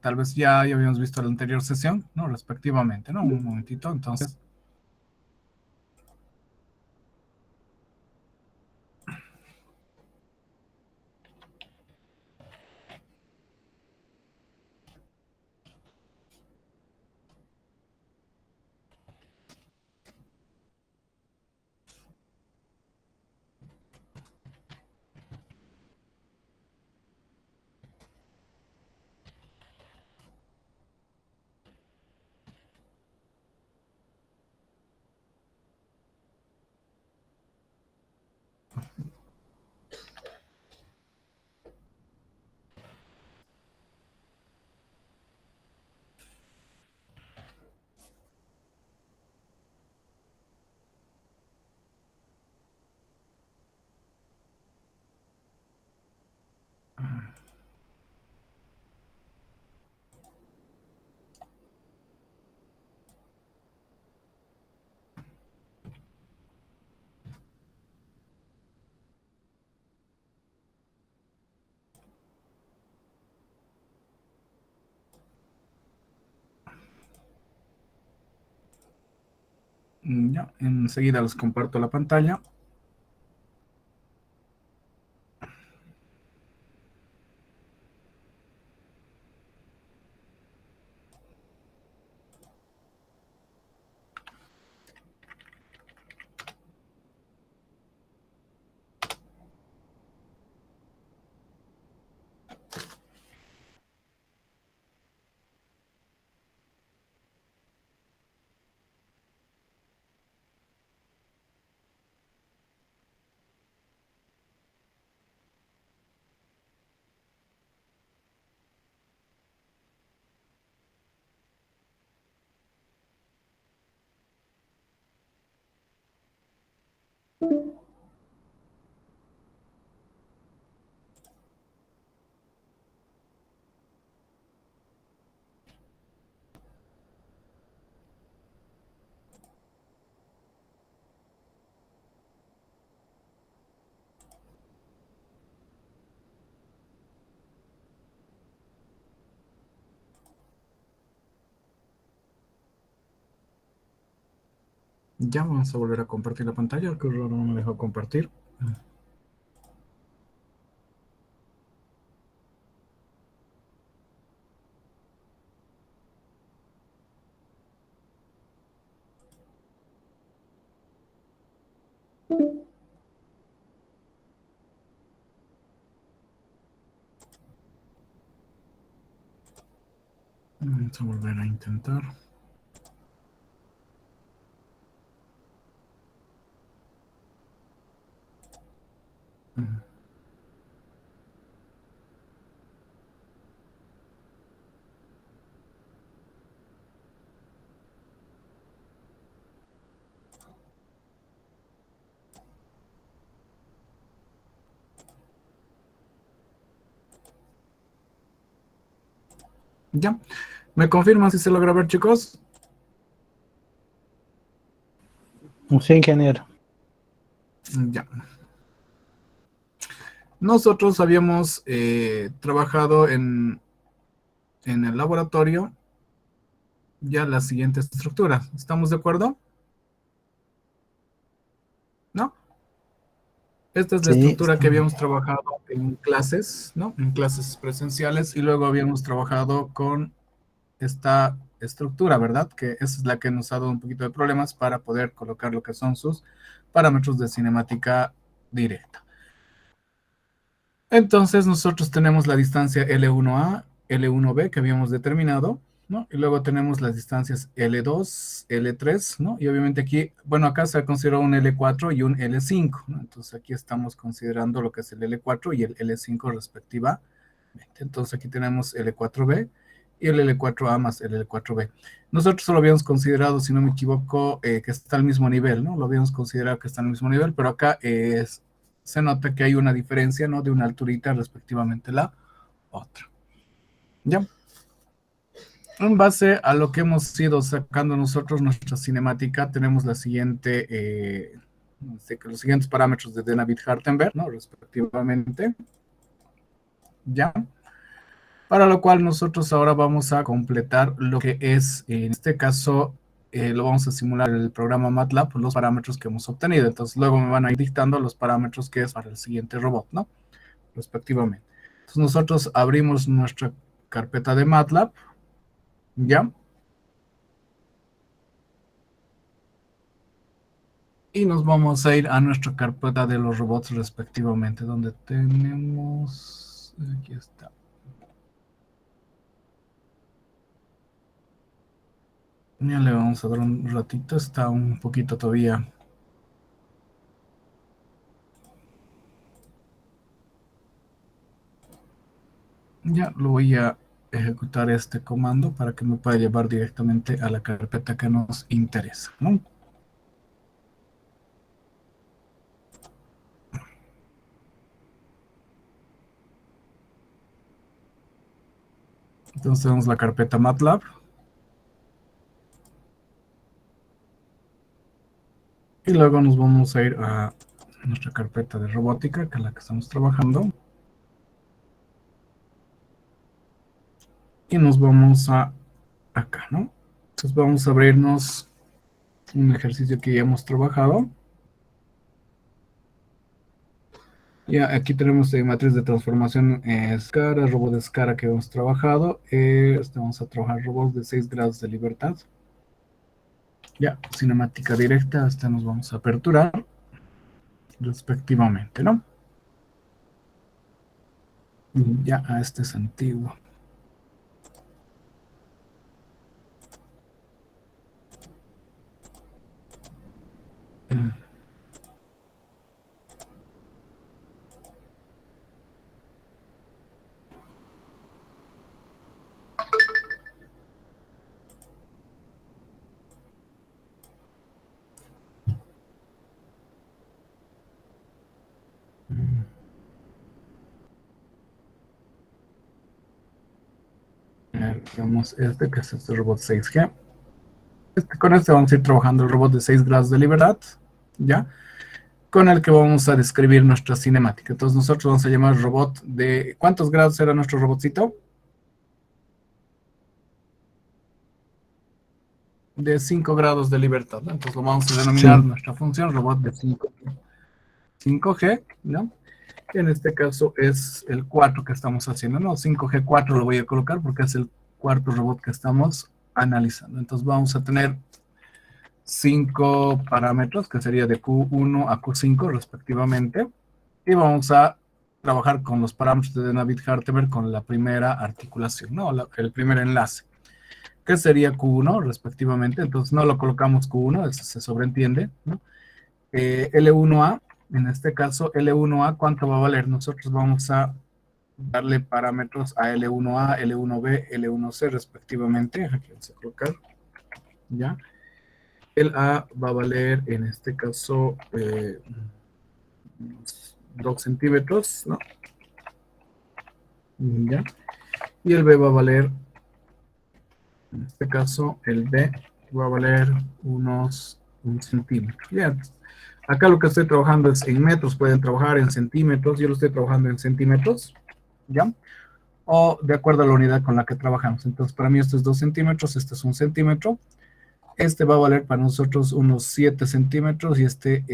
Tal vez ya habíamos visto la anterior sesión, ¿no? Respectivamente, ¿no? Un momentito, entonces. Ya, enseguida les comparto la pantalla. Ya vamos a volver a compartir la pantalla, que raro no me dejó compartir. Vamos a volver a intentar. Ya. ¿Me confirman si se logra ver, chicos? Sí, ingeniero. Ya. Nosotros habíamos trabajado en el laboratorio ya la siguiente estructura. ¿Estamos de acuerdo? ¿No? Esta es la Sí, estructura que habíamos trabajado en clases, ¿no? En clases presenciales y luego habíamos trabajado con esta estructura, ¿verdad? Que esa es la que nos ha dado un poquito de problemas para poder colocar lo que son sus parámetros de cinemática directa. Entonces nosotros tenemos la distancia L1A, L1B que habíamos determinado, ¿no? Y luego tenemos las distancias L2, L3, ¿no? Y obviamente aquí, bueno, acá se considera un L4 y un L5, ¿no? Entonces aquí estamos considerando lo que es el L4 y el L5 respectivamente. Entonces aquí tenemos L4B y el L4A más el L4B. Nosotros lo habíamos considerado, si no me equivoco, que está al mismo nivel, ¿no? Lo habíamos considerado que está al mismo nivel, pero acá se nota que hay una diferencia, ¿no? De una alturita respectivamente la otra. ¿Ya? En base a lo que hemos ido sacando nosotros, nuestra cinemática, tenemos la siguiente, los siguientes parámetros de David Hartenberg, ¿no? Respectivamente. ¿Ya? Para lo cual nosotros ahora vamos a completar lo que es, en este caso, lo vamos a simular en el programa MATLAB, los parámetros que hemos obtenido. Entonces luego me van a ir dictando los parámetros que es para el siguiente robot, ¿no? Respectivamente. Entonces nosotros abrimos nuestra carpeta de MATLAB, ¿ya? Y nos vamos a ir a nuestra carpeta de los robots respectivamente, donde tenemos, aquí está. Ya le vamos a dar un ratito, está un poquito todavía. Ya lo voy a ejecutar este comando para que me pueda llevar directamente a la carpeta que nos interesa, ¿no? Entonces tenemos la carpeta MATLAB. Y luego nos vamos a ir a nuestra carpeta de robótica, que es la que estamos trabajando. Y nos vamos a acá, ¿no? Entonces vamos a abrirnos un ejercicio que ya hemos trabajado. Ya aquí tenemos matriz de transformación SCARA, robot de SCARA que hemos trabajado. Vamos a trabajar robots de 6 grados de libertad. Ya, cinemática directa, hasta nos vamos a aperturar respectivamente, ¿no? Ya, este es antiguo. Vamos este, que es este robot 6G. Con este vamos a ir trabajando el robot de 6 grados de libertad, ¿ya? Con el que vamos a describir nuestra cinemática. Entonces nosotros vamos a llamar robot de... ¿Cuántos grados era nuestro robotcito? De 5 grados de libertad, ¿no? Entonces lo vamos a denominar nuestra función robot de 5G, ¿no? En este caso es el 4 que estamos haciendo, ¿no? 5G4 lo voy a colocar porque es el cuarto robot que estamos analizando. Entonces vamos a tener 5 parámetros, que sería de Q1 a Q5 respectivamente. Y vamos a trabajar con los parámetros de David Harteberg con la primera articulación, ¿no? El primer enlace, que sería Q1 respectivamente. Entonces no lo colocamos Q1, eso se sobreentiende, ¿no? L1A, en este caso L1A, ¿cuánto va a valer? Nosotros vamos a darle parámetros a L1A, L1B, L1C respectivamente. Aquí vamos a colocar, ¿ya? El A va a valer, en este caso, 2 centímetros, ¿no? ¿Ya? Y el B va a valer, en este caso, el B va a valer unos 1 centímetro. ¿Ya? Acá lo que estoy trabajando es en metros, pueden trabajar en centímetros, yo lo estoy trabajando en centímetros, ¿ya? O de acuerdo a la unidad con la que trabajamos. Entonces, para mí esto es 2 centímetros, este es 1 centímetro. Este va a valer para nosotros unos 7 centímetros y este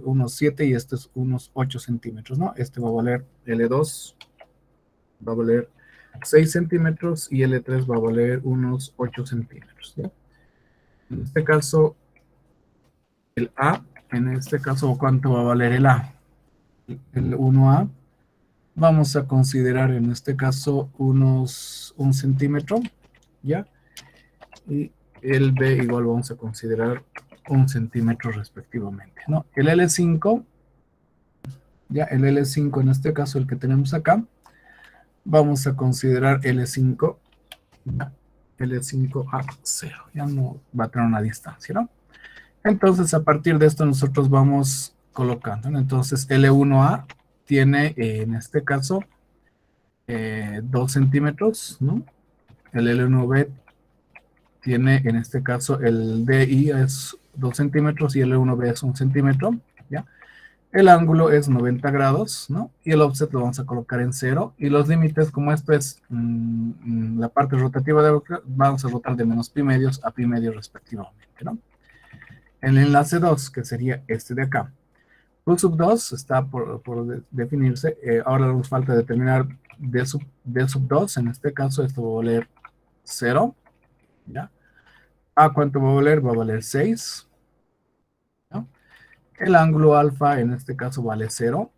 unos 7 y este es unos 8 centímetros, ¿no? Este va a valer L2, va a valer 6 centímetros y L3 va a valer unos 8 centímetros, ¿ya? En este caso, el A, en este caso, ¿cuánto va a valer el A? El 1A, vamos a considerar en este caso unos 1 centímetro, ¿ya? Y el B igual vamos a considerar 1 centímetro respectivamente, ¿no? El L5, ya el L5 en este caso el que tenemos acá, vamos a considerar L5, ya, L5 a 0, ya no va a tener una distancia, ¿no? Entonces a partir de esto nosotros vamos colocando, ¿no? Entonces L1A tiene en este caso 2 centímetros, ¿no? El L1B tiene en este caso el DI es 2 centímetros y el L1B es 1 centímetro, ¿ya? El ángulo es 90 grados, ¿no? Y el offset lo vamos a colocar en 0. Y los límites, como esto es la parte rotativa de vamos a rotar de menos pi medios a pi medios respectivamente, ¿no? El enlace 2, que sería este de acá. Q sub 2 está por definirse. Ahora nos falta determinar D sub 2. En este caso, esto va a valer 0. ¿Ya? ¿A cuánto va a valer? Va a valer 6. ¿No? El ángulo alfa, en este caso, vale 0.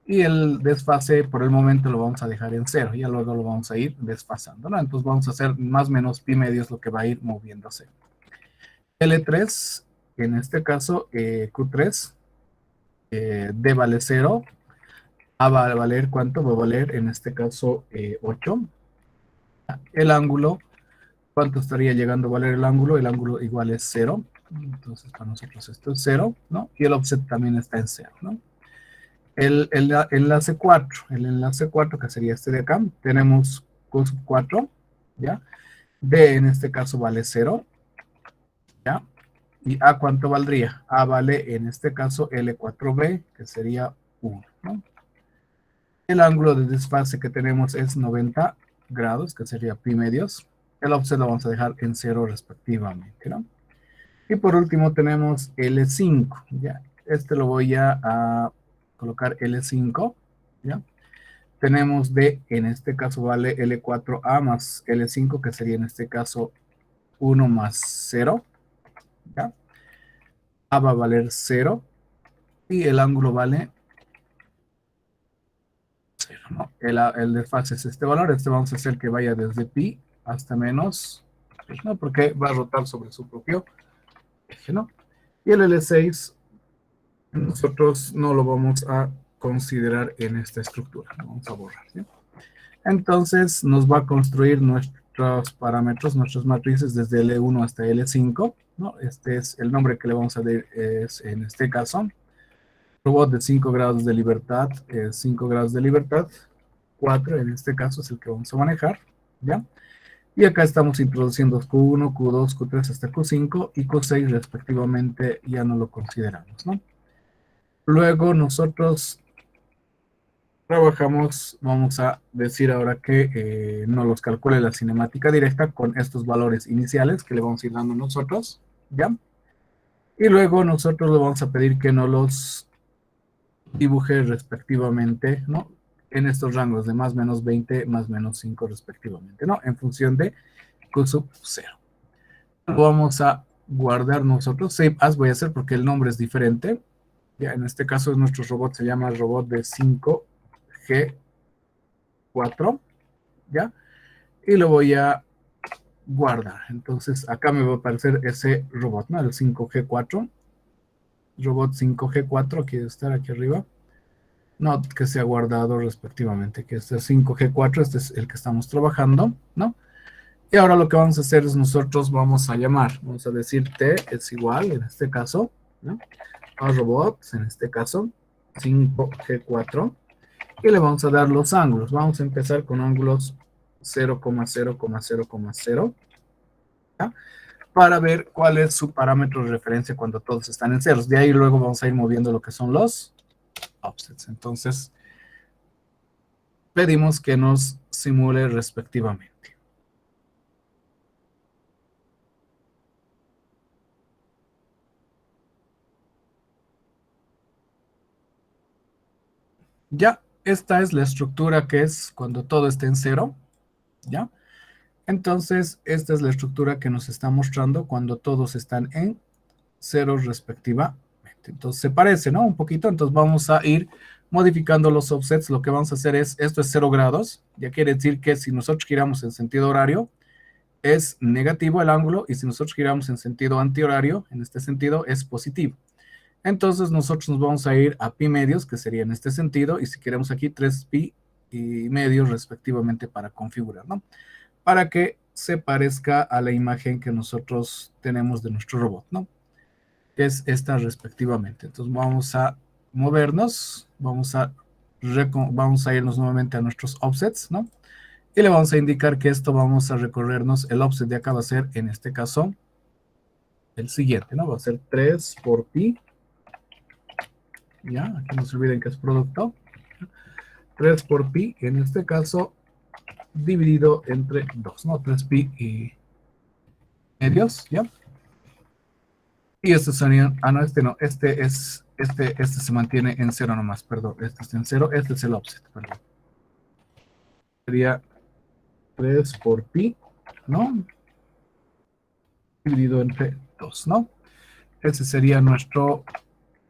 Y el desfase, por el momento, lo vamos a dejar en 0. Ya luego lo vamos a ir desfasando, ¿no? Entonces vamos a hacer más o menos pi medios lo que va a ir moviéndose. L3, en este caso, Q3, D vale 0. A va a valer, ¿cuánto? Va a valer, en este caso, 8. El ángulo, ¿cuánto estaría llegando a valer el ángulo? El ángulo igual es 0. Entonces, para nosotros esto es 0, ¿no? Y el offset también está en 0, ¿no? El enlace 4, que sería este de acá, tenemos Q sub 4, ¿ya? D en este caso vale 0, ¿ya? ¿Y A cuánto valdría? A vale en este caso L4B, que sería 1, ¿no? El ángulo de desfase que tenemos es 90 grados, que sería pi medios. El offset lo vamos a dejar en 0 respectivamente, ¿no? Y por último tenemos L5, ¿ya? Este lo voy a colocar L5, ¿ya? Tenemos D, en este caso vale L4A más L5, que sería en este caso 1 más 0, ¿ya? A va a valer 0 y el ángulo vale 0, ¿no? El desfase es este valor. Este vamos a hacer que vaya desde pi hasta menos, ¿no? Porque va a rotar sobre su propio eje, ¿no? Y el L6 nosotros no lo vamos a considerar en esta estructura. Lo vamos a borrar, ¿sí? Entonces nos va a construir nuestros parámetros, nuestras matrices desde L1 hasta L5, ¿no? Este es el nombre que le vamos a dar en este caso. Robot de 5 grados de libertad, 5 grados de libertad, 4 en este caso es el que vamos a manejar, ¿ya? Y acá estamos introduciendo Q1, Q2, Q3 hasta Q5 y Q6 respectivamente ya no lo consideramos, ¿no? Luego nosotros trabajamos, vamos a decir ahora que nos los calcule la cinemática directa con estos valores iniciales que le vamos a ir dando nosotros, ¿ya? Y luego nosotros le vamos a pedir que nos los dibuje respectivamente, ¿no? En estos rangos de más menos 20, más menos 5 respectivamente, ¿no? En función de Q sub 0. Lo vamos a guardar nosotros. Save as voy a hacer porque el nombre es diferente. Ya, en este caso nuestro robot se llama robot de 5G4, ¿ya? Y lo voy a guardar. Entonces acá me va a aparecer ese robot, ¿no? El 5G4. Robot 5G4, aquí debe estar aquí arriba. No, que sea guardado respectivamente, que este es 5G4, este es el que estamos trabajando, ¿no? Y ahora lo que vamos a hacer es nosotros vamos a llamar, vamos a decir T es igual, en este caso, ¿no? A robots, en este caso, 5G4, y le vamos a dar los ángulos. Vamos a empezar con ángulos 0,0,0,0, ¿ya? Para ver cuál es su parámetro de referencia cuando todos están en ceros. De ahí luego vamos a ir moviendo lo que son los offsets. Entonces, pedimos que nos simule respectivamente. Ya, esta es la estructura que es cuando todo está en cero, ¿ya? Entonces, esta es la estructura que nos está mostrando cuando todos están en cero respectivamente. Entonces, se parece, ¿no? Un poquito. Entonces, vamos a ir modificando los offsets. Lo que vamos a hacer es, esto es 0 grados. Ya quiere decir que si nosotros giramos en sentido horario, es negativo el ángulo. Y si nosotros giramos en sentido antihorario, en este sentido, es positivo. Entonces nosotros nos vamos a ir a pi medios, que sería en este sentido, y si queremos aquí 3 pi y medios respectivamente para configurar, ¿no? Para que se parezca a la imagen que nosotros tenemos de nuestro robot, ¿no? Que es esta respectivamente. Entonces vamos a movernos, vamos a irnos nuevamente a nuestros offsets, ¿no? Y le vamos a indicar que esto vamos a recorrernos, el offset de acá va a ser, en este caso, el siguiente, ¿no? Va a ser 3 por pi ya, aquí no se olviden que es producto, 3 por pi, en este caso, dividido entre 2, ¿no? 3 pi y medios, ¿ya? Y estos serían, no, este se mantiene en cero nomás, perdón, este está en cero, este es el offset, perdón. Sería 3 por pi, ¿no? Dividido entre 2, ¿no? Ese sería nuestro,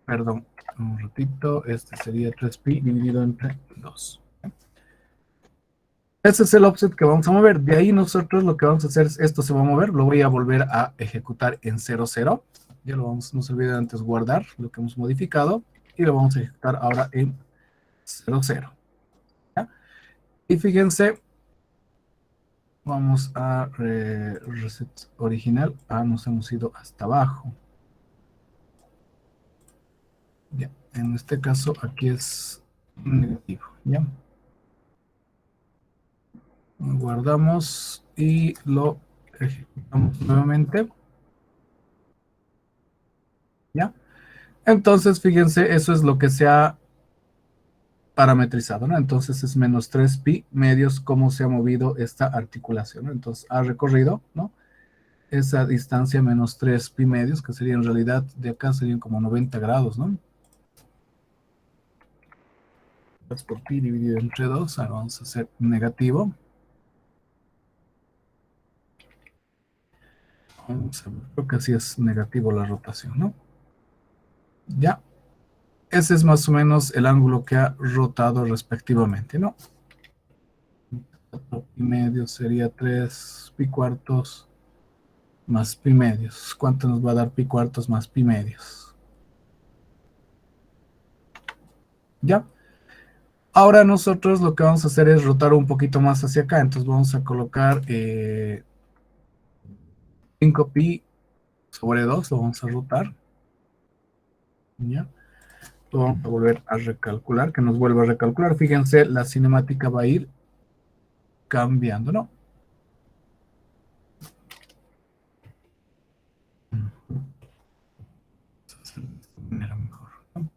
perdón, un ratito, este sería 3pi dividido entre 2. Ese es el offset que vamos a mover. De ahí nosotros lo que vamos a hacer es, esto se va a mover, lo voy a volver a ejecutar en 0, 0. Ya lo vamos, no se olviden antes guardar lo que hemos modificado y lo vamos a ejecutar ahora en 0, 0. ¿Ya? Y fíjense, vamos a reset original. Nos hemos ido hasta abajo. Ya, en este caso aquí es negativo, ¿ya? Guardamos y lo ejecutamos nuevamente, ¿ya? Entonces, fíjense, eso es lo que se ha parametrizado, ¿no? Entonces es menos 3 pi medios cómo se ha movido esta articulación, ¿no? Entonces ha recorrido, ¿no? Esa distancia menos 3 pi medios, que sería en realidad, de acá serían como 90 grados, ¿no? 3 por pi dividido entre 2, ahora vamos a hacer negativo. Vamos a ver, creo que así es negativo la rotación, ¿no? Ya. Ese es más o menos el ángulo que ha rotado respectivamente, ¿no? 4 pi medios sería 3 pi cuartos más pi medios. ¿Cuánto nos va a dar pi cuartos más pi medios? ¿Ya? Ahora nosotros lo que vamos a hacer es rotar un poquito más hacia acá. Entonces vamos a colocar 5 pi sobre 2. Lo vamos a rotar. ¿Ya? Lo vamos a volver a recalcular, que nos vuelva a recalcular. Fíjense, la cinemática va a ir cambiando, ¿no? De manera mejor, ¿no?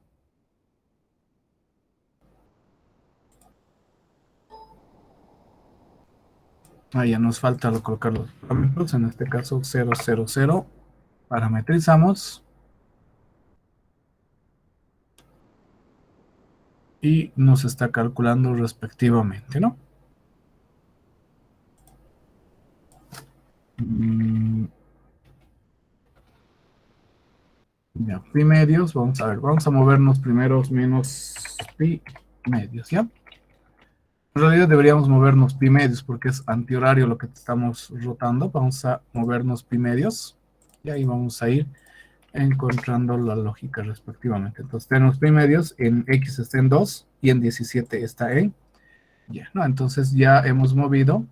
Ya nos falta colocar los parámetros, en este caso 0, 0, 0. Parametrizamos y nos está calculando respectivamente, ¿no? Ya, pi medios, vamos a ver, vamos a movernos primeros menos pi medios, ¿ya? En realidad deberíamos movernos pi medios porque es antihorario lo que estamos rotando. Vamos a movernos pi medios y ahí vamos a ir encontrando la lógica respectivamente. Entonces tenemos pi medios, en X está en 2 y en 17 está en Y, ¿no? Entonces ya hemos movido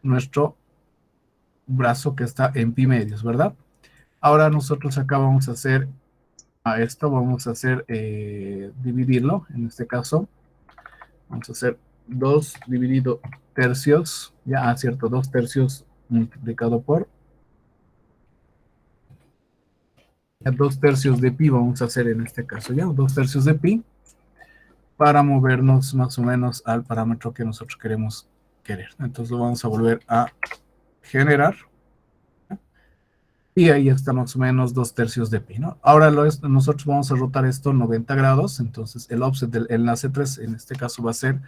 nuestro brazo que está en pi medios, ¿verdad? Ahora nosotros acá vamos a hacer a esto, vamos a hacer dividirlo, en este caso, vamos a hacer 2 dividido tercios, ya, cierto, 2 tercios multiplicado por 2 tercios de pi vamos a hacer en este caso, ya, 2 tercios de pi, para movernos más o menos al parámetro que nosotros queremos querer. Entonces lo vamos a volver a generar. Y ahí está más o menos 2 tercios de pi, ¿no? Ahora nosotros vamos a rotar esto 90 grados, entonces el offset del enlace 3 en este caso va a ser,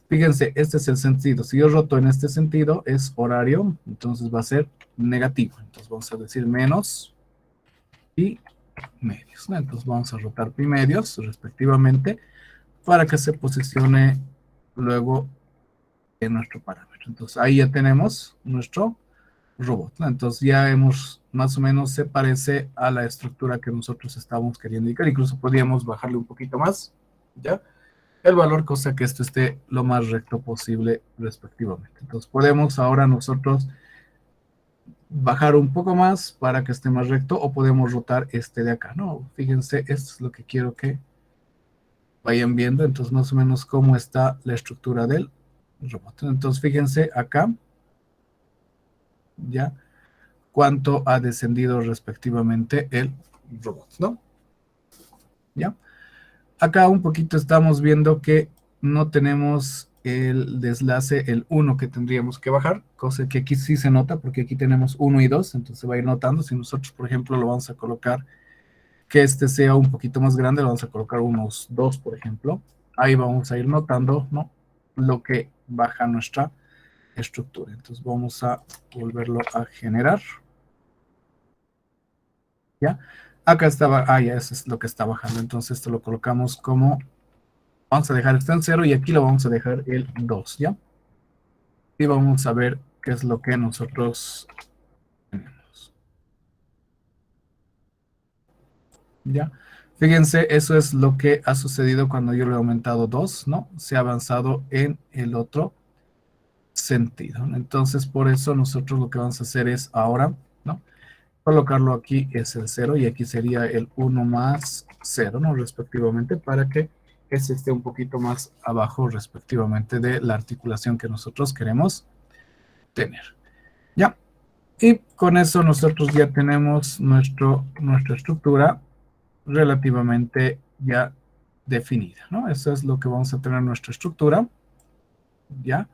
fíjense, este es el sentido. Si yo roto en este sentido, es horario, entonces va a ser negativo. Entonces vamos a decir menos pi medios, ¿no? Entonces vamos a rotar pi medios respectivamente para que se posicione luego en nuestro parámetro. Entonces ahí ya tenemos nuestro robot, ¿no? Entonces ya hemos, más o menos se parece a la estructura que nosotros estamos queriendo indicar. Incluso podríamos bajarle un poquito más, ¿ya? El valor, cosa que esto esté lo más recto posible respectivamente. Entonces podemos ahora nosotros bajar un poco más para que esté más recto o podemos rotar este de acá, ¿no? Fíjense, esto es lo que quiero que vayan viendo. Entonces más o menos cómo está la estructura del robot. Entonces fíjense acá, ¿ya? Cuánto ha descendido respectivamente el robot, ¿no? ¿Ya? Acá un poquito estamos viendo que no tenemos el deslace, el 1 que tendríamos que bajar, cosa que aquí sí se nota, porque aquí tenemos 1 y 2, entonces se va a ir notando. Si nosotros, por ejemplo, lo vamos a colocar, que este sea un poquito más grande, lo vamos a colocar unos 2, por ejemplo. Ahí vamos a ir notando, ¿no?, lo que baja nuestra estructura. Entonces vamos a volverlo a generar. ¿Ya? Acá estaba, ya, eso es lo que está bajando. Entonces esto lo colocamos como, vamos a dejar esto en 0 y aquí lo vamos a dejar el 2, ¿ya? Y vamos a ver qué es lo que nosotros tenemos. ¿Ya? Fíjense, eso es lo que ha sucedido cuando yo le he aumentado 2, ¿no? Se ha avanzado en el otro sentido, ¿no? Entonces, por eso nosotros lo que vamos a hacer es ahora, ¿no?, colocarlo aquí es el 0 y aquí sería el 1 más 0, ¿no?, respectivamente, para que ese esté un poquito más abajo respectivamente de la articulación que nosotros queremos tener. ¿Ya? Y con eso nosotros ya tenemos nuestra estructura relativamente ya definida, ¿no? Eso es lo que vamos a tener nuestra estructura, ¿ya?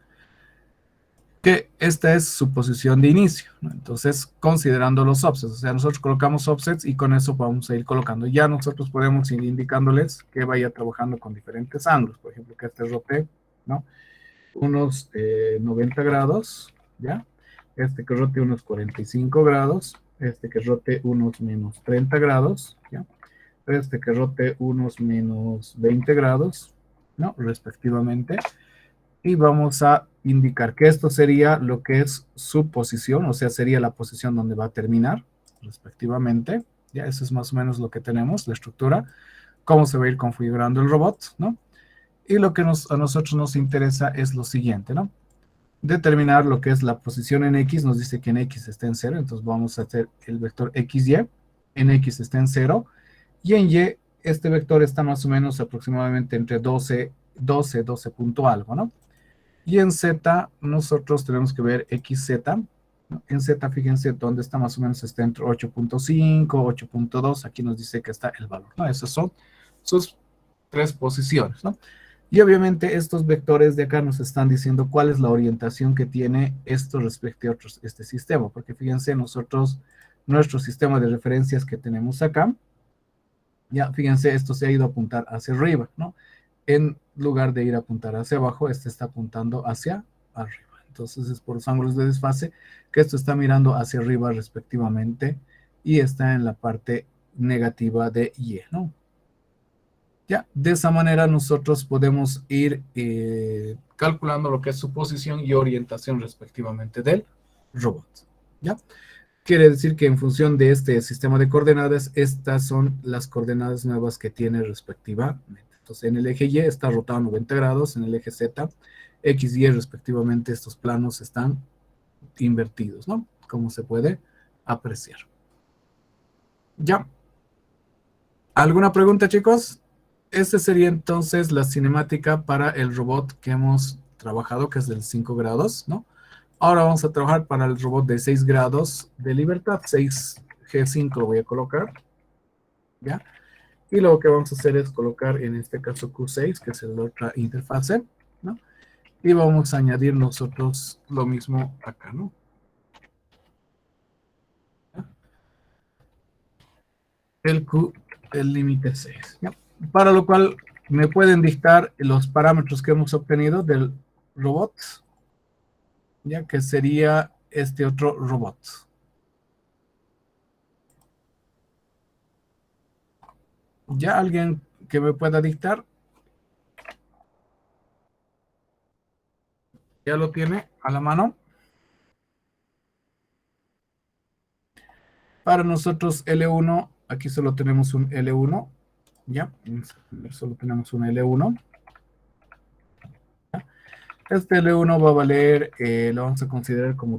Que esta es su posición de inicio, ¿no? Entonces, considerando los offsets, o sea, nosotros colocamos offsets y con eso vamos a ir colocando. Ya nosotros podemos ir indicándoles que vaya trabajando con diferentes ángulos, por ejemplo, que este rote, ¿no?, unos 90 grados, ¿ya? Este que rote unos 45 grados, este que rote unos menos 30 grados, ¿ya? Este que rote unos menos 20 grados, ¿no?, respectivamente. Y vamos a indicar que esto sería lo que es su posición, o sea, sería la posición donde va a terminar, respectivamente. Ya, eso es más o menos lo que tenemos, la estructura, cómo se va a ir configurando el robot, ¿no? Y lo que a nosotros nos interesa es lo siguiente, ¿no? Determinar lo que es la posición en X, nos dice que en X está en 0, entonces vamos a hacer el vector XY, en X está en 0, y en Y este vector está más o menos aproximadamente entre 12 punto algo, ¿no? Y en Z nosotros tenemos que ver XZ, ¿no? En Z, fíjense dónde está, más o menos está entre 8.5, 8.2, aquí nos dice que está el valor, ¿no? Esas son sus tres posiciones, ¿no? Y obviamente estos vectores de acá nos están diciendo cuál es la orientación que tiene esto respecto a este sistema, porque fíjense nosotros, nuestro sistema de referencias que tenemos acá, ya fíjense, esto se ha ido a apuntar hacia arriba, ¿no? En lugar de ir a apuntar hacia abajo, este está apuntando hacia arriba. Entonces es por los ángulos de desfase que esto está mirando hacia arriba respectivamente y está en la parte negativa de Y, ¿no? Ya, de esa manera nosotros podemos ir calculando lo que es su posición y orientación respectivamente del robot. ¿Ya? Quiere decir que en función de este sistema de coordenadas, estas son las coordenadas nuevas que tiene respectivamente. Entonces, en el eje Y está rotado 90 grados, en el eje Z, X y Y respectivamente, estos planos están invertidos, ¿no? Como se puede apreciar. ¿Ya? ¿Alguna pregunta, chicos? Esta sería entonces la cinemática para el robot que hemos trabajado, que es del 5 grados, ¿no? Ahora vamos a trabajar para el robot de 6 grados de libertad, 6G5 lo voy a colocar, ¿ya? Y lo que vamos a hacer es colocar en este caso Q6, que es la otra interfase, ¿no? Y vamos a añadir nosotros lo mismo acá, ¿no? ¿Ya? El Q, el límite 6, ¿ya? Para lo cual me pueden dictar los parámetros que hemos obtenido del robot, ya que sería este otro robot. ¿Ya alguien que me pueda dictar? ¿Ya lo tiene a la mano? Para nosotros L1, aquí solo tenemos un L1, ¿ya? Solo tenemos un L1. ¿Ya? Este L1 va a valer, lo vamos a considerar como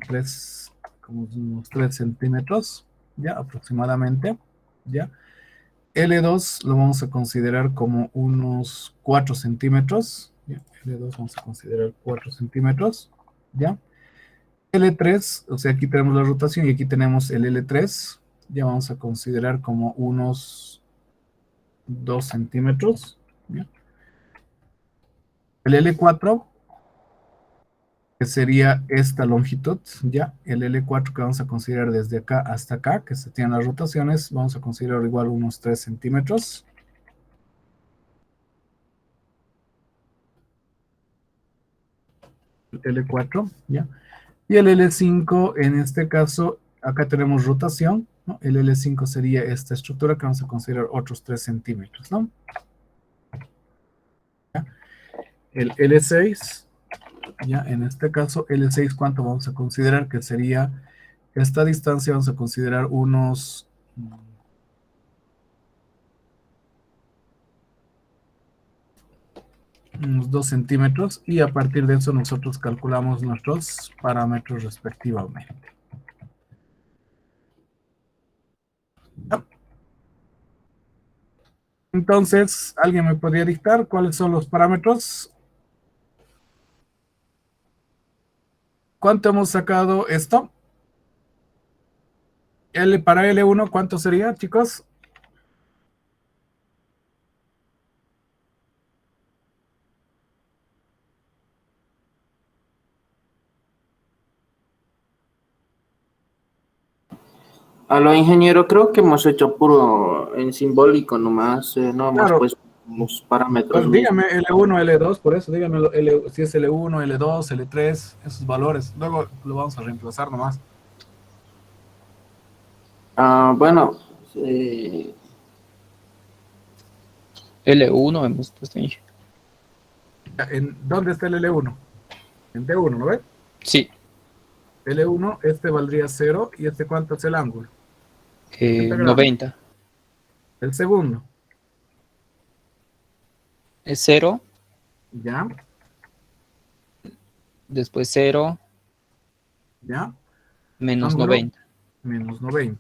unos 3 centímetros, ¿ya? Aproximadamente, ¿ya? L2 lo vamos a considerar como unos 4 centímetros, ¿ya? L2 vamos a considerar 4 centímetros, ¿ya? L3, o sea, aquí tenemos la rotación y aquí tenemos el L3, ya vamos a considerar como unos 2 centímetros, ¿ya? El L4, que sería esta longitud, ya, el L4 que vamos a considerar desde acá hasta acá, que se tienen las rotaciones, vamos a considerar igual unos 3 centímetros. El L4, ya. Y el L5, en este caso, acá tenemos rotación, ¿no? El L5 sería esta estructura que vamos a considerar otros 3 centímetros, ¿no? ¿Ya? El L6, ya, en este caso, L6, ¿cuánto vamos a considerar? Que sería esta distancia, vamos a considerar unos 2 centímetros, y a partir de eso nosotros calculamos nuestros parámetros respectivamente. Entonces, ¿alguien me podría dictar cuáles son los parámetros? ¿Cuánto hemos sacado esto? Para L1, ¿cuánto sería, chicos? A lo ingeniero creo que hemos hecho puro en simbólico nomás, no hemos Claro, puesto los parámetros pues mismos. dígame L1, L2, por eso dígame si es L1, L2, L3, esos valores. Luego lo vamos a reemplazar nomás. Bueno, L1 hemos puesto ahí. ¿Dónde está el L1? En D1, ¿no ves? Sí, L1, este valdría 0, y este ¿cuánto es el ángulo? 30 grados. 90. El segundo, Es 0, ya, después 0, ya, menos ángulo, 90. menos 90.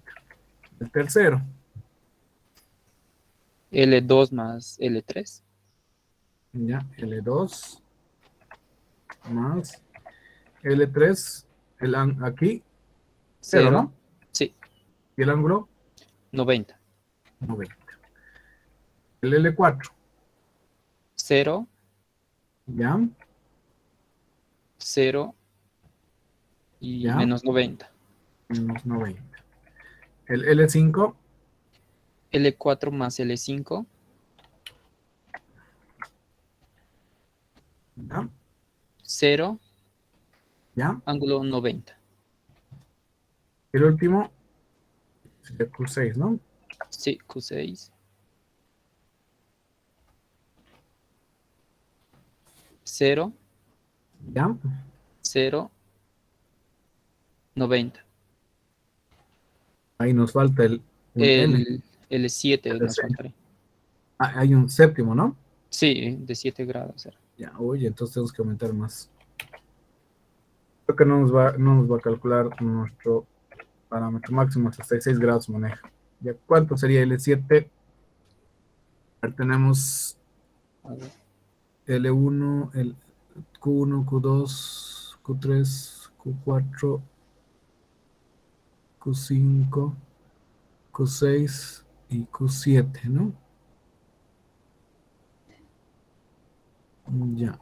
El tercero, L2 más L3. ya, L2 más L3, aquí, 0, 0. ¿no? Sí, Y el ángulo, 90. 90. El L4, 0, ya, 0 y ya, menos 90. menos 90. El L5, L4 más L5. ya, 0, ya. ángulo 90. El último, sería Q6, ¿no? Sí, Q6. 0, Ya, 0, 90. ahí nos falta un N. El L7 nos L6. faltaría. Hay un séptimo, ¿no? Sí, de 7 grados era. Ya, oye, entonces tenemos que aumentar más. Creo que no nos va a calcular nuestro parámetro máximo, hasta 6 grados maneja. ¿Ya cuánto sería L7? Tenemos A ver, L1, el Q1, Q2, Q3, Q4, Q5, Q6 y Q7, ¿no? Ya.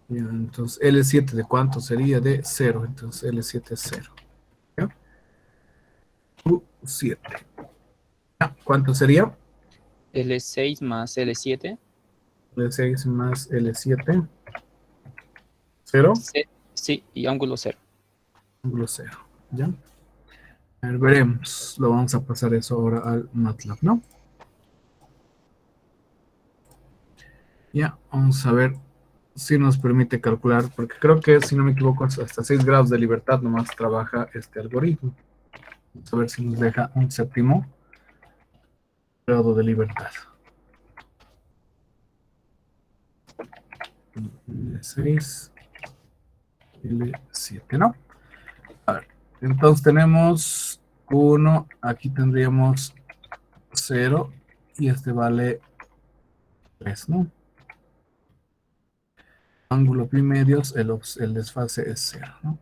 Ya, entonces L7 de cuánto sería, de 0, entonces L7 es 0. ¿Ya? Q7. Ya, ¿cuánto sería? L6 más L7. L6 más L7, 0, Sí, y ángulo 0. ángulo 0. ¿Ya? A ver, veremos. Lo vamos a pasar eso ahora al MATLAB, ¿no? Ya, vamos a ver si nos permite calcular, porque creo que, si no me equivoco, hasta 6 grados de libertad nomás trabaja este algoritmo. Vamos a ver si nos deja un séptimo grado de libertad. L6, L7, ¿no? A ver, entonces tenemos 1, aquí tendríamos 0, y este vale 3, ¿no? Ángulo pi medios, el desfase es 0, ¿no?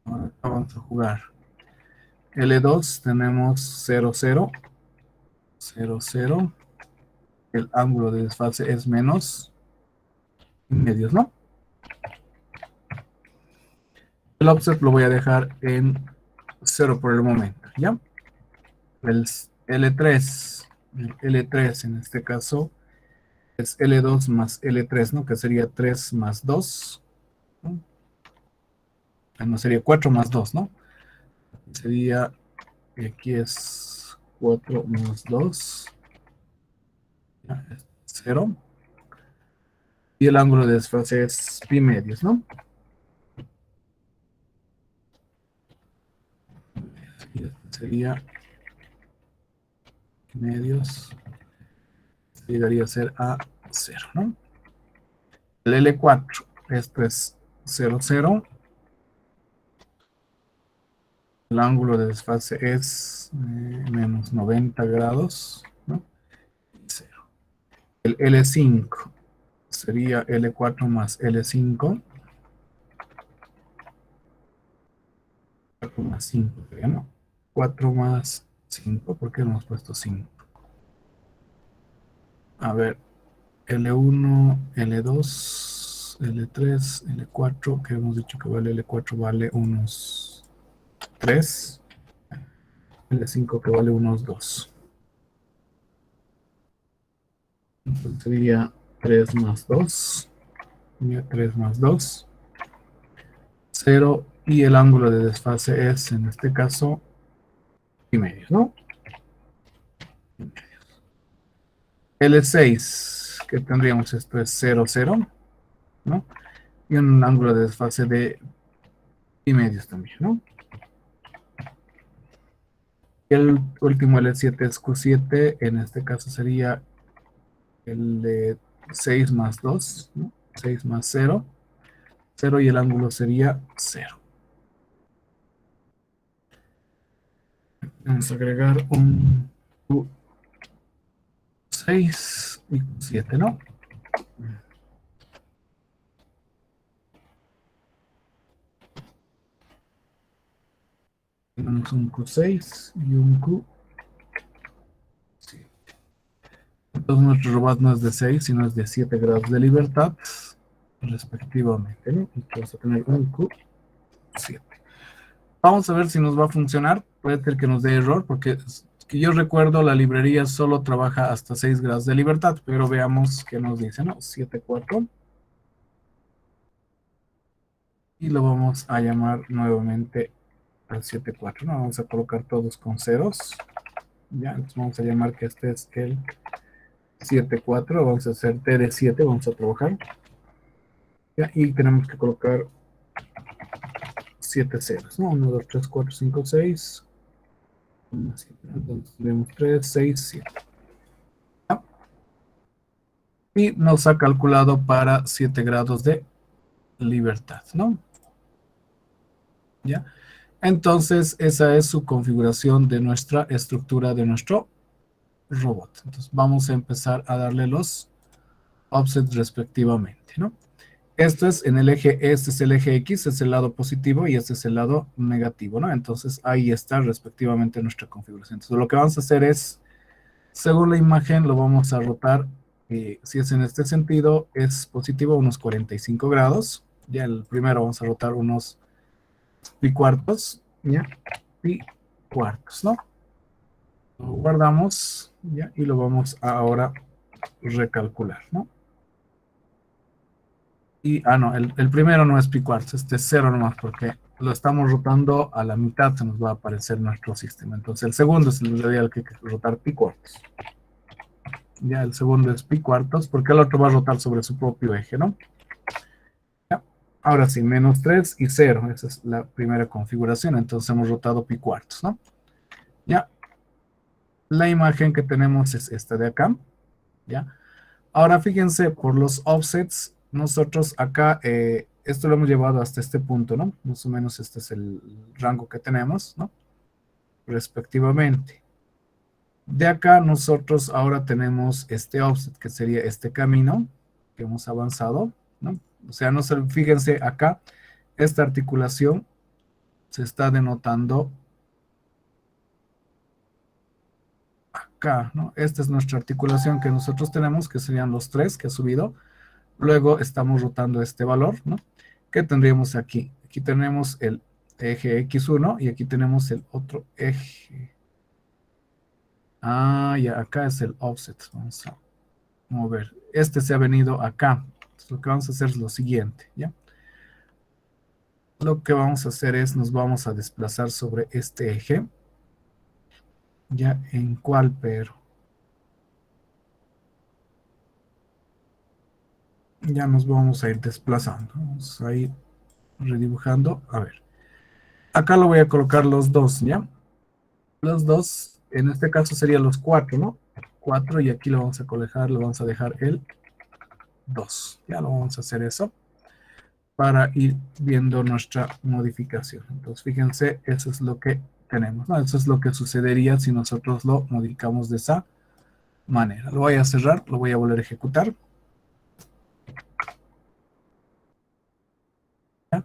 Ahora vamos a jugar. L2 tenemos 0, 0, 0, 0. el ángulo de desfase es menos pi medios, ¿no? El offset lo voy a dejar en 0 por el momento, ¿ya? El L3, el L3 en este caso es L2 más L3, ¿no? Que sería 3 más 2, ¿no? No, sería 4 más 2, ¿no? Sería, aquí es 4 más 2, ya, es 0. Y el ángulo de desfase es pi medios, ¿no? Y este sería pi medios, llegaría a ser a 0, ¿no? El L4, esto es 0, 0. El ángulo de desfase es menos 90 grados, ¿no? 0. El L5 sería L4 más L5. 4 más 5, ¿no? 4 más 5, ¿por qué no hemos puesto 5? A ver, L1, L2, L3, L4, que hemos dicho que vale L4 vale unos 3, L5 que vale unos 2. Entonces sería 3 más 2, 3 más 2, 0, y el ángulo de desfase es, en este caso, pi medios, ¿no? L6, que tendríamos, esto es 0, 0, ¿no? Y un ángulo de desfase de pi medios también, ¿no? El último L7 es Q7, en este caso sería el de 6 más 2, ¿no? 6 más 0, 0, y el ángulo sería 0. Vamos a agregar un Q6 y Q7, ¿no? Tenemos un Q6 y un Q7. Entonces nuestro robot no es de 6, sino es de 7 grados de libertad, respectivamente, ¿no? Entonces vamos a tener un Q7. Vamos a ver si nos va a funcionar. Puede ser que nos dé error, porque que yo recuerdo la librería solo trabaja hasta 6 grados de libertad, pero veamos qué nos dice, ¿no? 7,4. Y lo vamos a llamar nuevamente al 7,4, ¿no? Vamos a colocar todos con ceros. Ya, entonces vamos a llamar que este es el 7,4. Vamos a hacer T de 7, vamos a trabajar. Ya, y tenemos que colocar 7 ceros, ¿no? 1, 2, 3, 4, 5, 6. Entonces tenemos 3, 6, 7. ¿Ya? Y nos ha calculado para 7 grados de libertad, ¿no? ¿Ya? Entonces, esa es su configuración de nuestra estructura de nuestro robot. Entonces, vamos a empezar a darle los offsets respectivamente, ¿no? Esto es en el eje, este es el eje X, es el lado positivo y este es el lado negativo, ¿no? Entonces, ahí está respectivamente nuestra configuración. Entonces, lo que vamos a hacer es, según la imagen, lo vamos a rotar. Si es en este sentido, es positivo unos 45 grados. Ya el primero vamos a rotar unos pi cuartos, ¿ya? Pi cuartos, ¿no? Lo guardamos, ¿ya? Y lo vamos a ahora recalcular, ¿no? Y, no, el primero no es pi cuartos, este es 0 nomás, porque lo estamos rotando a la mitad, se nos va a aparecer nuestro sistema. Entonces el segundo es el radial que hay que rotar pi cuartos. Ya, el segundo es pi cuartos, porque el otro va a rotar sobre su propio eje, ¿no? Ya. Ahora sí, menos 3 y 0, esa es la primera configuración, entonces hemos rotado pi cuartos, ¿no? Ya. La imagen que tenemos es esta de acá, ¿ya? Ahora fíjense, por los offsets, nosotros acá, esto lo hemos llevado hasta este punto, ¿no? Más o menos este es el rango que tenemos, ¿no? Respectivamente. De acá nosotros ahora tenemos este offset, que sería este camino que hemos avanzado, ¿no? O sea, fíjense acá, esta articulación se está denotando acá, ¿no? Esta es nuestra articulación que nosotros tenemos, que serían los 3 que ha subido. Luego estamos rotando este valor, ¿no? ¿Qué tendríamos aquí? Aquí tenemos el eje X1 y aquí tenemos el otro eje. Ah, ya, acá es el offset. Vamos a mover. Este se ha venido acá. Entonces, lo que vamos a hacer es lo siguiente, ¿ya? Lo que vamos a hacer es, nos vamos a desplazar sobre este eje. ¿Ya? ¿En cuál, pero? Ya nos vamos a ir desplazando. Vamos a ir redibujando. A ver. Acá lo voy a colocar los dos, ¿ya? Los dos, en este caso serían los 4, ¿no? 4 y aquí lo vamos a colocar, lo vamos a dejar el 2. Ya lo vamos a hacer eso para ir viendo nuestra modificación. Entonces, fíjense, eso es lo que tenemos, ¿no? Eso es lo que sucedería si nosotros lo modificamos de esa manera. Lo voy a cerrar, lo voy a volver a ejecutar. ¿Ya?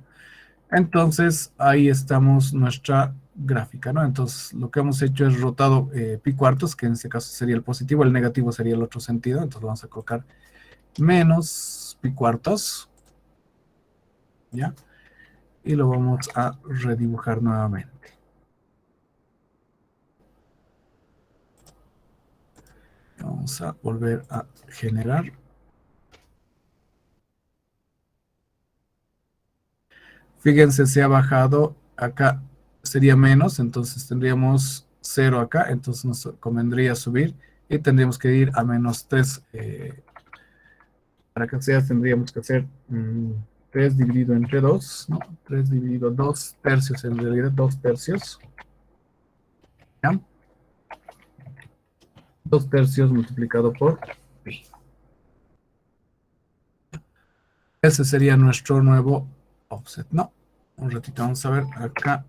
Entonces, ahí estamos nuestra gráfica, ¿no? Entonces, lo que hemos hecho es rotado pi cuartos, que en este caso sería el positivo, el negativo sería el otro sentido. Entonces, vamos a colocar menos pi cuartos. ¿Ya? Y lo vamos a redibujar nuevamente. Vamos a volver a generar. Fíjense, se ha bajado. Acá sería menos, entonces tendríamos 0 acá, entonces nos convendría subir y tendríamos que ir a menos 3. Para que sea, tendríamos que hacer 3 dividido entre 2, ¿no? 3 dividido 2 tercios, en realidad 2 tercios. ¿Ya? 2 tercios multiplicado por pi. Ese sería nuestro nuevo offset, ¿no? Un ratito, vamos a ver acá.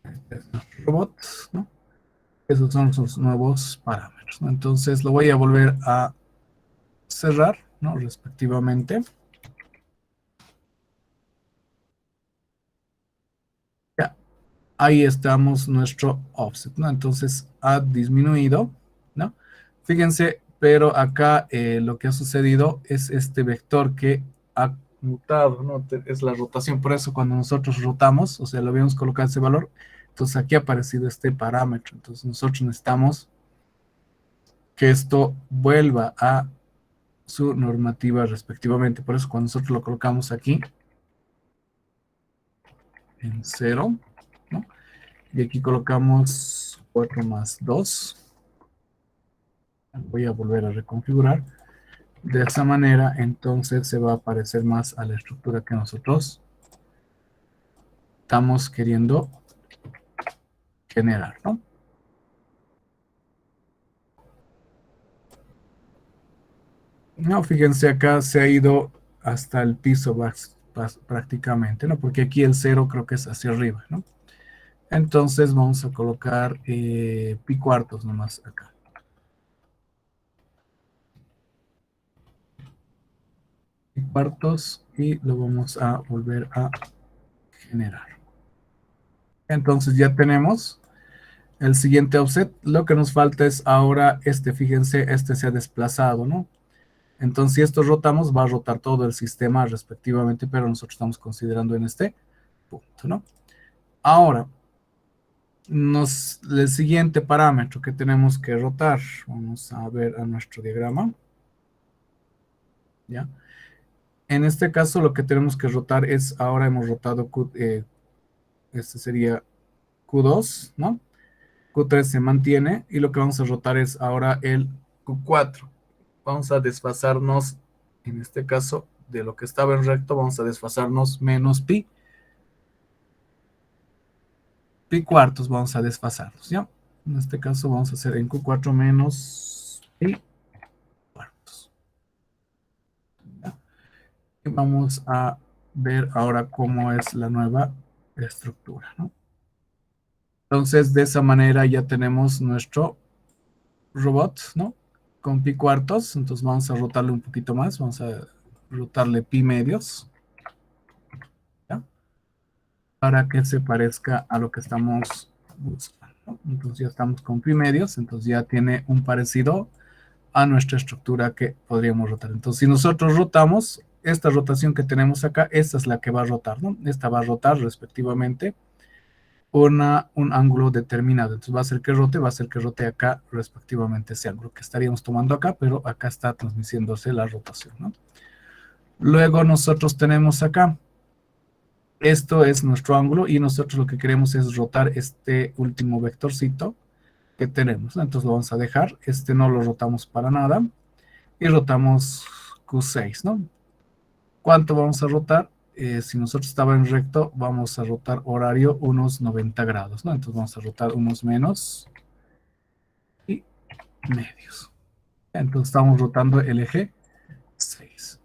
Este es nuestro robot, ¿no? Esos son sus nuevos parámetros, ¿no? Entonces lo voy a volver a cerrar, ¿no? Respectivamente. Ya, ahí estamos nuestro offset, ¿no? Entonces ha disminuido, ¿no? Fíjense, pero acá lo que ha sucedido es este vector que ha mutado, ¿no? Es la rotación, por eso cuando nosotros rotamos, o sea, lo habíamos colocado ese valor, entonces aquí ha aparecido este parámetro, entonces nosotros necesitamos que esto vuelva a su normativa respectivamente, por eso cuando nosotros lo colocamos aquí en 0, ¿no? Y aquí colocamos 4 más 2. Voy a volver a reconfigurar. De esa manera, entonces se va a parecer más a la estructura que nosotros estamos queriendo generar, ¿no? No, fíjense, acá se ha ido hasta el piso prácticamente, ¿no? Porque aquí el 0 creo que es hacia arriba, ¿no? Entonces vamos a colocar pi cuartos nomás acá. Pi cuartos y lo vamos a volver a generar. Entonces ya tenemos el siguiente offset. Lo que nos falta es ahora fíjense, este se ha desplazado, ¿no? Entonces si esto rotamos, va a rotar todo el sistema respectivamente, pero nosotros estamos considerando en este punto, ¿no? Ahora, el siguiente parámetro que tenemos que rotar, vamos a ver a nuestro diagrama, ¿ya? En este caso lo que tenemos que rotar es, ahora hemos rotado, este sería Q2, ¿no? Q3 se mantiene y lo que vamos a rotar es ahora el Q4. Vamos a desfasarnos, en este caso, de lo que estaba en recto, vamos a desfasarnos menos pi. Pi cuartos vamos a desfasarnos, ¿ya? En este caso vamos a hacer en Q4 menos pi cuartos. ¿Ya? Y vamos a ver ahora cómo es la nueva estructura, ¿no? Entonces, de esa manera ya tenemos nuestro robot, ¿no? Con pi cuartos, entonces vamos a rotarle un poquito más, vamos a rotarle pi medios, ¿ya? Para que se parezca a lo que estamos buscando. ¿no? Entonces ya estamos con pi medios, entonces ya tiene un parecido a nuestra estructura que podríamos rotar. Entonces, si nosotros rotamos, esta rotación que tenemos acá, esta es la que va a rotar, ¿no? Esta va a rotar respectivamente un ángulo determinado. Entonces va a hacer que rote acá respectivamente ese ángulo que estaríamos tomando acá, pero acá está transmitiéndose la rotación, ¿no? Luego nosotros tenemos acá, esto es nuestro ángulo y nosotros lo que queremos es rotar este último vectorcito que tenemos, ¿no? Entonces lo vamos a dejar, este no lo rotamos para nada y rotamos Q6, ¿no? ¿Cuánto vamos a rotar? Si nosotros estaba en recto, vamos a rotar horario unos 90 grados, ¿no? Entonces vamos a rotar unos menos y medios. Entonces estamos rotando el eje 6.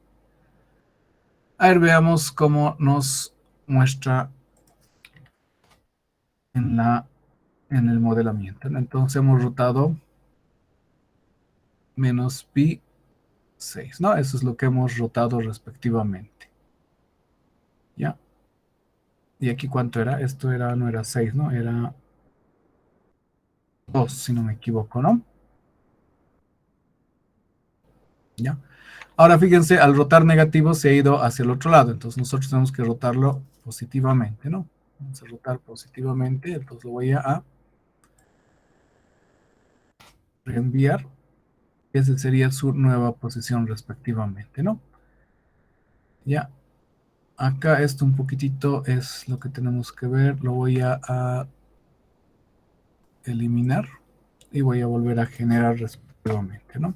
A ver, veamos cómo nos muestra en el modelamiento, ¿no? Entonces hemos rotado menos pi 6, ¿no? Eso es lo que hemos rotado respectivamente. ¿Ya? ¿Y aquí cuánto era? Esto era, no era 6, ¿no? Era 2, si no me equivoco, ¿no? ¿Ya? Ahora fíjense, al rotar negativo se ha ido hacia el otro lado, entonces nosotros tenemos que rotarlo positivamente, ¿no? Vamos a rotar positivamente, entonces lo voy a reenviar. Esa sería su nueva posición respectivamente, ¿no? Ya. Acá esto un poquitito es lo que tenemos que ver, lo voy a eliminar y voy a volver a generar respectivamente, ¿no?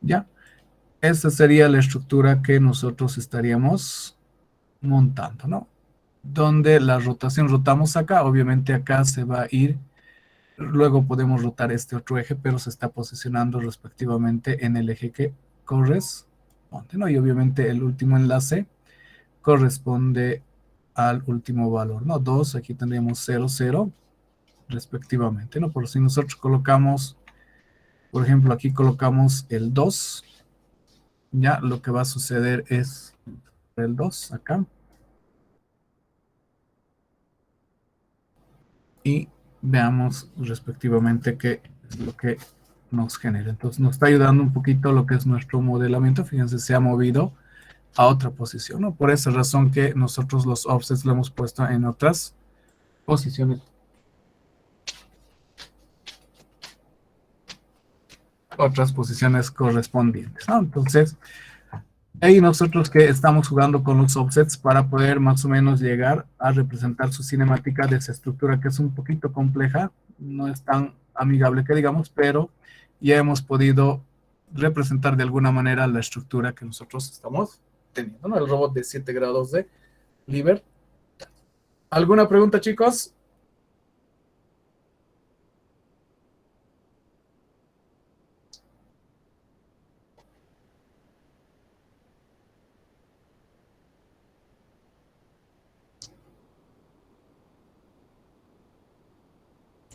Ya. Esta sería la estructura que nosotros estaríamos montando, ¿no? Donde la rotación rotamos acá, obviamente acá se va a ir, luego podemos rotar este otro eje, pero se está posicionando respectivamente en el eje que corresponde, ¿no? Y obviamente el último enlace corresponde al último valor, ¿no? 2, aquí tendríamos 0, 0, respectivamente, ¿no? Por si nosotros colocamos, por ejemplo, aquí colocamos el 2, ya lo que va a suceder es el 2 acá. Y veamos respectivamente qué es lo que nos genera. Entonces nos está ayudando un poquito lo que es nuestro modelamiento. Fíjense, se ha movido a otra posición, ¿no? Por esa razón que nosotros los offsets lo hemos puesto en otras posiciones. Otras posiciones correspondientes, ¿no? Entonces, ahí nosotros que estamos jugando con los offsets para poder más o menos llegar a representar su cinemática de esa estructura que es un poquito compleja, no es tan amigable que digamos, pero ya hemos podido representar de alguna manera la estructura que nosotros estamos teniendo, ¿no? El robot de 7 grados de libertad. ¿Alguna pregunta, chicos?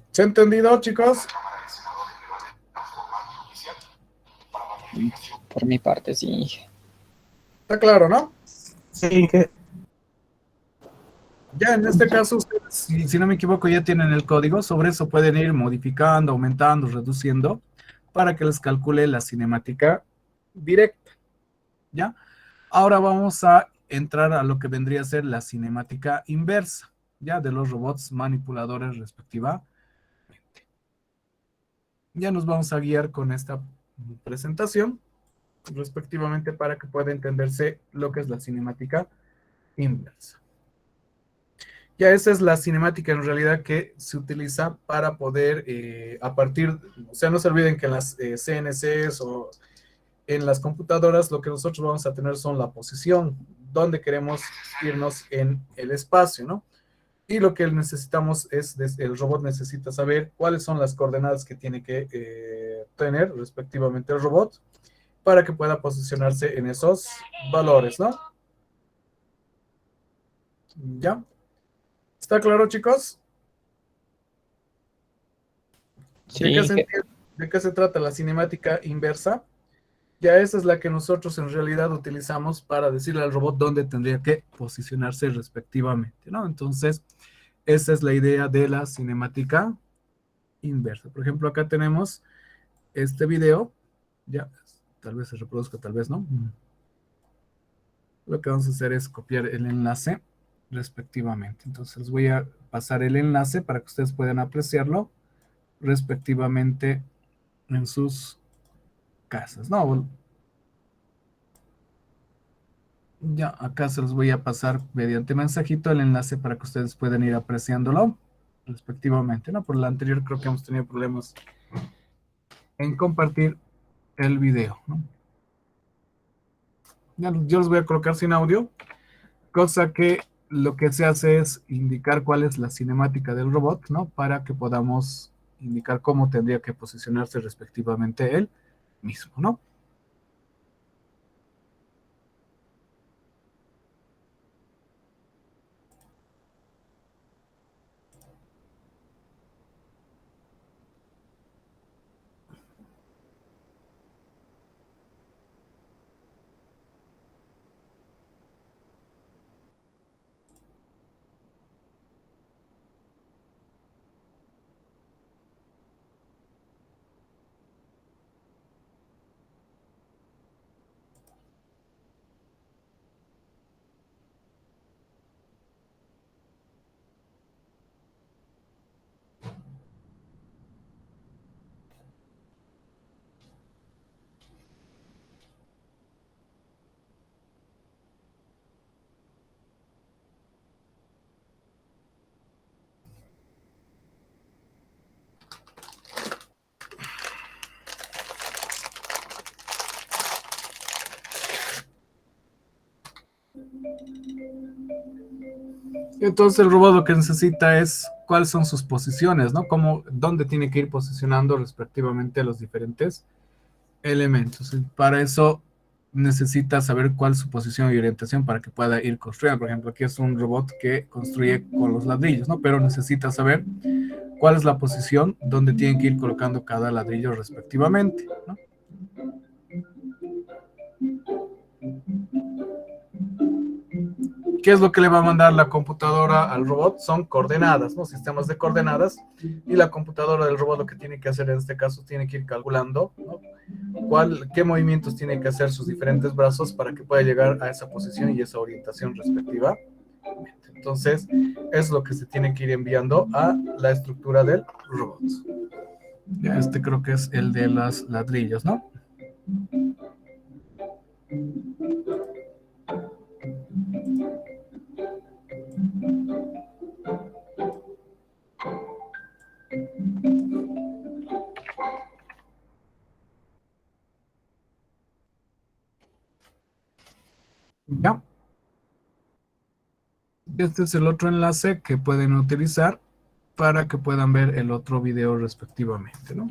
¿Se ha entendido, chicos? Por mi parte, sí. Está claro, ¿no? Sí, que Ya en este caso, ustedes, si no me equivoco, ya tienen el código. Sobre eso pueden ir modificando, aumentando, reduciendo para que les calcule la cinemática directa. ¿Ya? Ahora vamos a entrar a lo que vendría a ser la cinemática inversa, ¿ya? De los robots manipuladores respectivamente. Ya nos vamos a guiar con esta presentación respectivamente para que pueda entenderse lo que es la cinemática inversa. Ya esa es la cinemática en realidad que se utiliza para poder, a partir, o sea, no se olviden que en las CNCs o en las computadoras lo que nosotros vamos a tener son la posición, donde queremos irnos en el espacio, ¿no? Y lo que necesitamos es, el robot necesita saber cuáles son las coordenadas que tiene que tener respectivamente el robot para que pueda posicionarse en esos valores, ¿no? ¿Ya? ¿Está claro, chicos? Sí, ¿De qué se trata la cinemática inversa? Ya esa es la que nosotros en realidad utilizamos para decirle al robot dónde tendría que posicionarse respectivamente, ¿no? Entonces, esa es la idea de la cinemática inversa. Por ejemplo, acá tenemos este video, ya, tal vez se reproduzca, tal vez no. Lo que vamos a hacer es copiar el enlace respectivamente. Entonces les voy a pasar el enlace para que ustedes puedan apreciarlo respectivamente en sus casas, ¿no? Ya, acá se los voy a pasar mediante mensajito el enlace para que ustedes puedan ir apreciándolo respectivamente, ¿no? Por la anterior creo que hemos tenido problemas en compartir el video, ¿no? Ya, yo los voy a colocar sin audio, cosa que lo que se hace es indicar cuál es la cinemática del robot, ¿no? Para que podamos indicar cómo tendría que posicionarse respectivamente él mismo, ¿no? Entonces el robot lo que necesita es cuáles son sus posiciones, ¿no? Dónde tiene que ir posicionando respectivamente a los diferentes elementos. Y para eso necesita saber cuál es su posición y orientación para que pueda ir construyendo. Por ejemplo, aquí es un robot que construye con los ladrillos, ¿no? Pero necesita saber cuál es la posición donde tienen que ir colocando cada ladrillo respectivamente, ¿no? ¿Qué es lo que le va a mandar la computadora al robot? Son coordenadas, ¿no? Sistemas de coordenadas. Y la computadora del robot lo que tiene que hacer en este caso, tiene que ir calculando, ¿no? Qué movimientos tienen que hacer sus diferentes brazos para que pueda llegar a esa posición y esa orientación respectiva. Entonces, es lo que se tiene que ir enviando a la estructura del robot. Ya, este creo que es el de los ladrillos, ¿no? Ya. Este es el otro enlace que pueden utilizar para que puedan ver el otro video respectivamente, ¿no?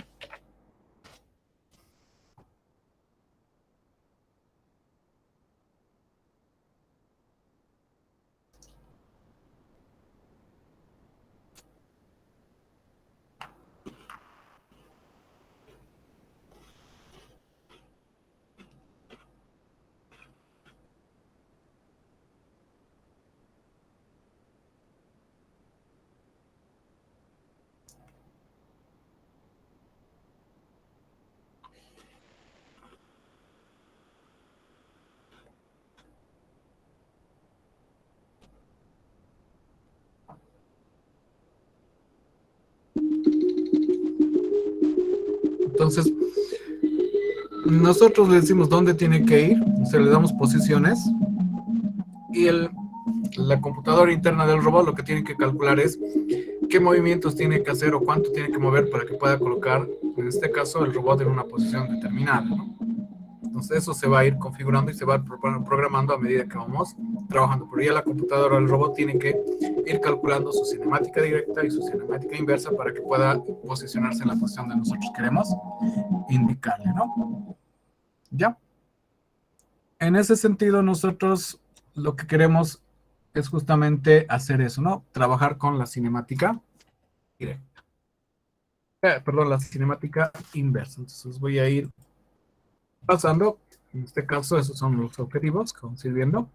Entonces, nosotros le decimos dónde tiene que ir, o sea, le damos posiciones y la computadora interna del robot lo que tiene que calcular es qué movimientos tiene que hacer o cuánto tiene que mover para que pueda colocar, en este caso, el robot en una posición determinada, ¿no? Entonces eso se va a ir configurando y se va programando a medida que vamos trabajando. Pero ya la computadora del robot tiene que ir calculando su cinemática directa y su cinemática inversa para que pueda posicionarse en la posición que nosotros queremos indicarle, ¿no? ¿Ya? En ese sentido, nosotros lo que queremos es justamente hacer eso, ¿no? Trabajar con la cinemática directa. Perdón, la cinemática inversa. Entonces voy a ir pasando En este caso, esos son los objetivos que vamos a ir viendo.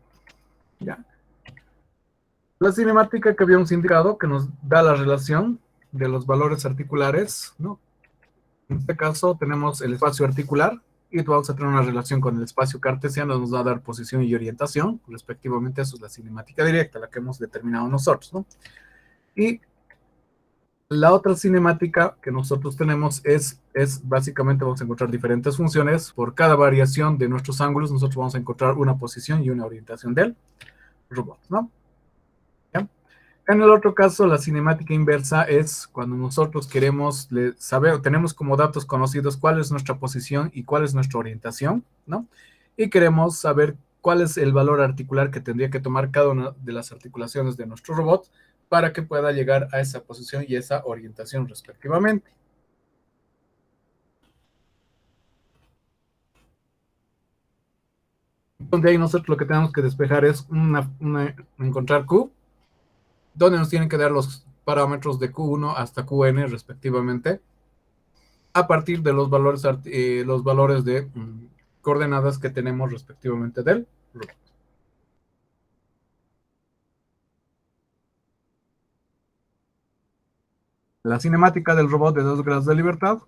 Ya. La cinemática que habíamos indicado, que nos da la relación de los valores articulares, ¿no? En este caso tenemos el espacio articular y vamos a tener una relación con el espacio cartesiano, nos va a dar posición y orientación, respectivamente. Eso es la cinemática directa, la que hemos determinado nosotros, ¿no? Y la otra cinemática que nosotros tenemos es básicamente vamos a encontrar diferentes funciones. Por cada variación de nuestros ángulos, nosotros vamos a encontrar una posición y una orientación del robot, ¿no? ¿Ya? En el otro caso, la cinemática inversa es cuando nosotros queremos saber, tenemos como datos conocidos cuál es nuestra posición y cuál es nuestra orientación, ¿no? Y queremos saber cuál es el valor articular que tendría que tomar cada una de las articulaciones de nuestro robot para que pueda llegar a esa posición y esa orientación respectivamente. Donde ahí nosotros lo que tenemos que despejar es encontrar Q, donde nos tienen que dar los parámetros de Q1 hasta Qn respectivamente, a partir de los valores de coordenadas que tenemos respectivamente del robot. La cinemática del robot de 2 grados de libertad,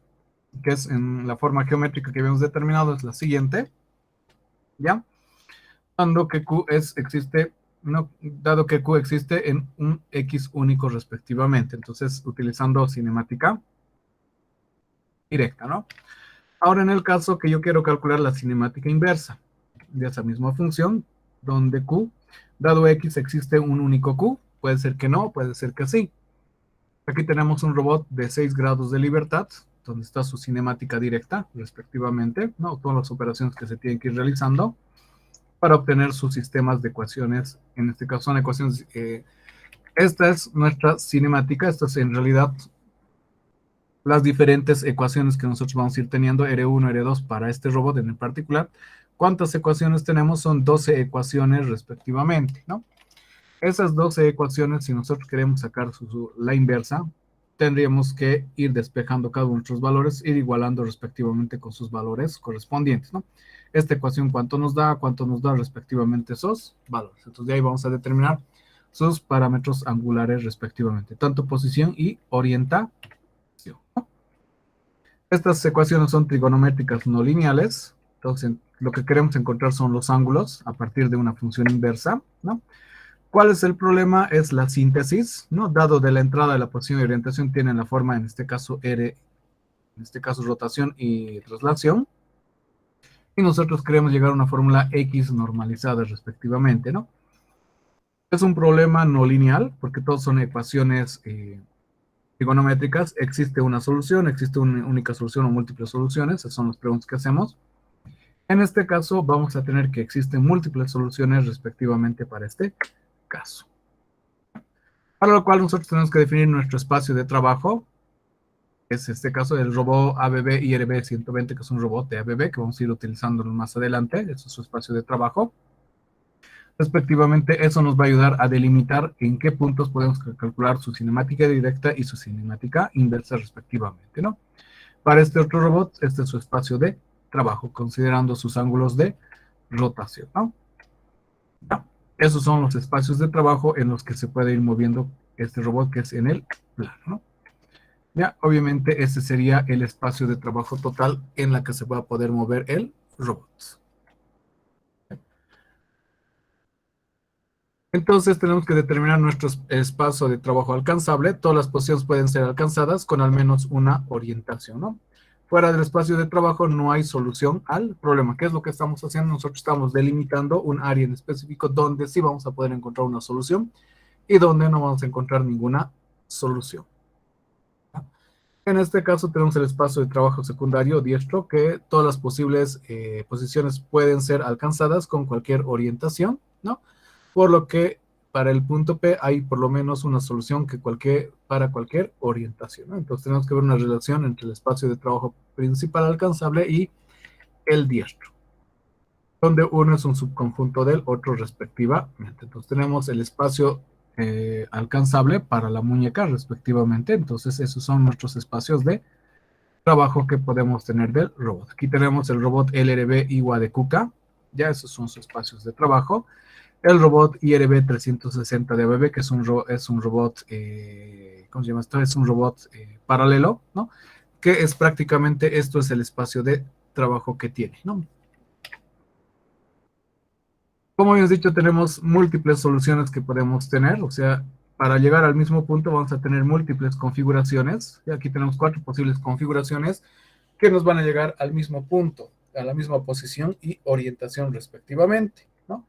que es en la forma geométrica que habíamos determinado, es la siguiente, ¿ya? Dado que Q existe en un X único respectivamente. Entonces, utilizando cinemática directa, ¿no? Ahora, en el caso que yo quiero calcular la cinemática inversa de esa misma función, donde Q, dado X, existe un único Q, puede ser que no, puede ser que sí. Aquí tenemos un robot de 6 grados de libertad, donde está su cinemática directa, respectivamente, ¿no? Todas las operaciones que se tienen que ir realizando para obtener sus sistemas de ecuaciones. En este caso son ecuaciones. Esta es nuestra cinemática. Estas en realidad las diferentes ecuaciones que nosotros vamos a ir teniendo, R1, R2, para este robot en particular. ¿Cuántas ecuaciones tenemos? Son 12 ecuaciones respectivamente, ¿no? Esas 12 ecuaciones, si nosotros queremos sacar la inversa, tendríamos que ir despejando cada uno de nuestros valores, ir igualando respectivamente con sus valores correspondientes, ¿no? Esta ecuación, cuánto nos da respectivamente esos valores. Entonces, de ahí vamos a determinar sus parámetros angulares respectivamente, tanto posición y orientación, ¿no? Estas ecuaciones son trigonométricas no lineales. Entonces, lo que queremos encontrar son los ángulos a partir de una función inversa, ¿no? ¿Cuál es el problema? Es la síntesis, ¿no? Dado de la entrada de la posición y orientación tienen la forma, en este caso R, en este caso rotación y traslación. Y nosotros queremos llegar a una fórmula X normalizada respectivamente, ¿no? Es un problema no lineal, porque todos son ecuaciones trigonométricas. Existe una solución, existe una única solución o múltiples soluciones. Esas son las preguntas que hacemos. En este caso vamos a tener que existen múltiples soluciones respectivamente para este caso. Para lo cual nosotros tenemos que definir nuestro espacio de trabajo. Es este caso del robot ABB IRB 120, que es un robot de ABB, que vamos a ir utilizándolo más adelante. Ese es su espacio de trabajo. Respectivamente, eso nos va a ayudar a delimitar en qué puntos podemos calcular su cinemática directa y su cinemática inversa respectivamente, ¿no? Para este otro robot, este es su espacio de trabajo, considerando sus ángulos de rotación, ¿no? ¿Ya? Esos son los espacios de trabajo en los que se puede ir moviendo este robot, que es en el plano, ¿no? Ya, obviamente, ese sería el espacio de trabajo total en la que se va a poder mover el robot. Entonces tenemos que determinar nuestro espacio de trabajo alcanzable. Todas las posiciones pueden ser alcanzadas con al menos una orientación, ¿no? Fuera del espacio de trabajo no hay solución al problema. ¿Qué es lo que estamos haciendo? Nosotros estamos delimitando un área en específico donde sí vamos a poder encontrar una solución y donde no vamos a encontrar ninguna solución. En este caso tenemos el espacio de trabajo secundario diestro, que todas las posibles posiciones pueden ser alcanzadas con cualquier orientación, ¿no? Por lo que para el punto P hay por lo menos una solución para cualquier orientación, ¿no? Entonces tenemos que ver una relación entre el espacio de trabajo principal alcanzable y el diestro, donde uno es un subconjunto del otro respectivamente. Entonces tenemos el espacio alcanzable para la muñeca respectivamente. Entonces esos son nuestros espacios de trabajo que podemos tener del robot. Aquí tenemos el robot LRB Iwa de Kuka, ya esos son sus espacios de trabajo. El robot IRB 360 de ABB, que es un robot, ¿cómo se llama esto? Es un robot paralelo, ¿no? Que es prácticamente, esto es el espacio de trabajo que tiene, ¿no? Como habíamos dicho, tenemos múltiples soluciones que podemos tener, o sea, para llegar al mismo punto vamos a tener múltiples configuraciones, y aquí tenemos 4 posibles configuraciones que nos van a llegar al mismo punto, a la misma posición y orientación respectivamente, ¿no?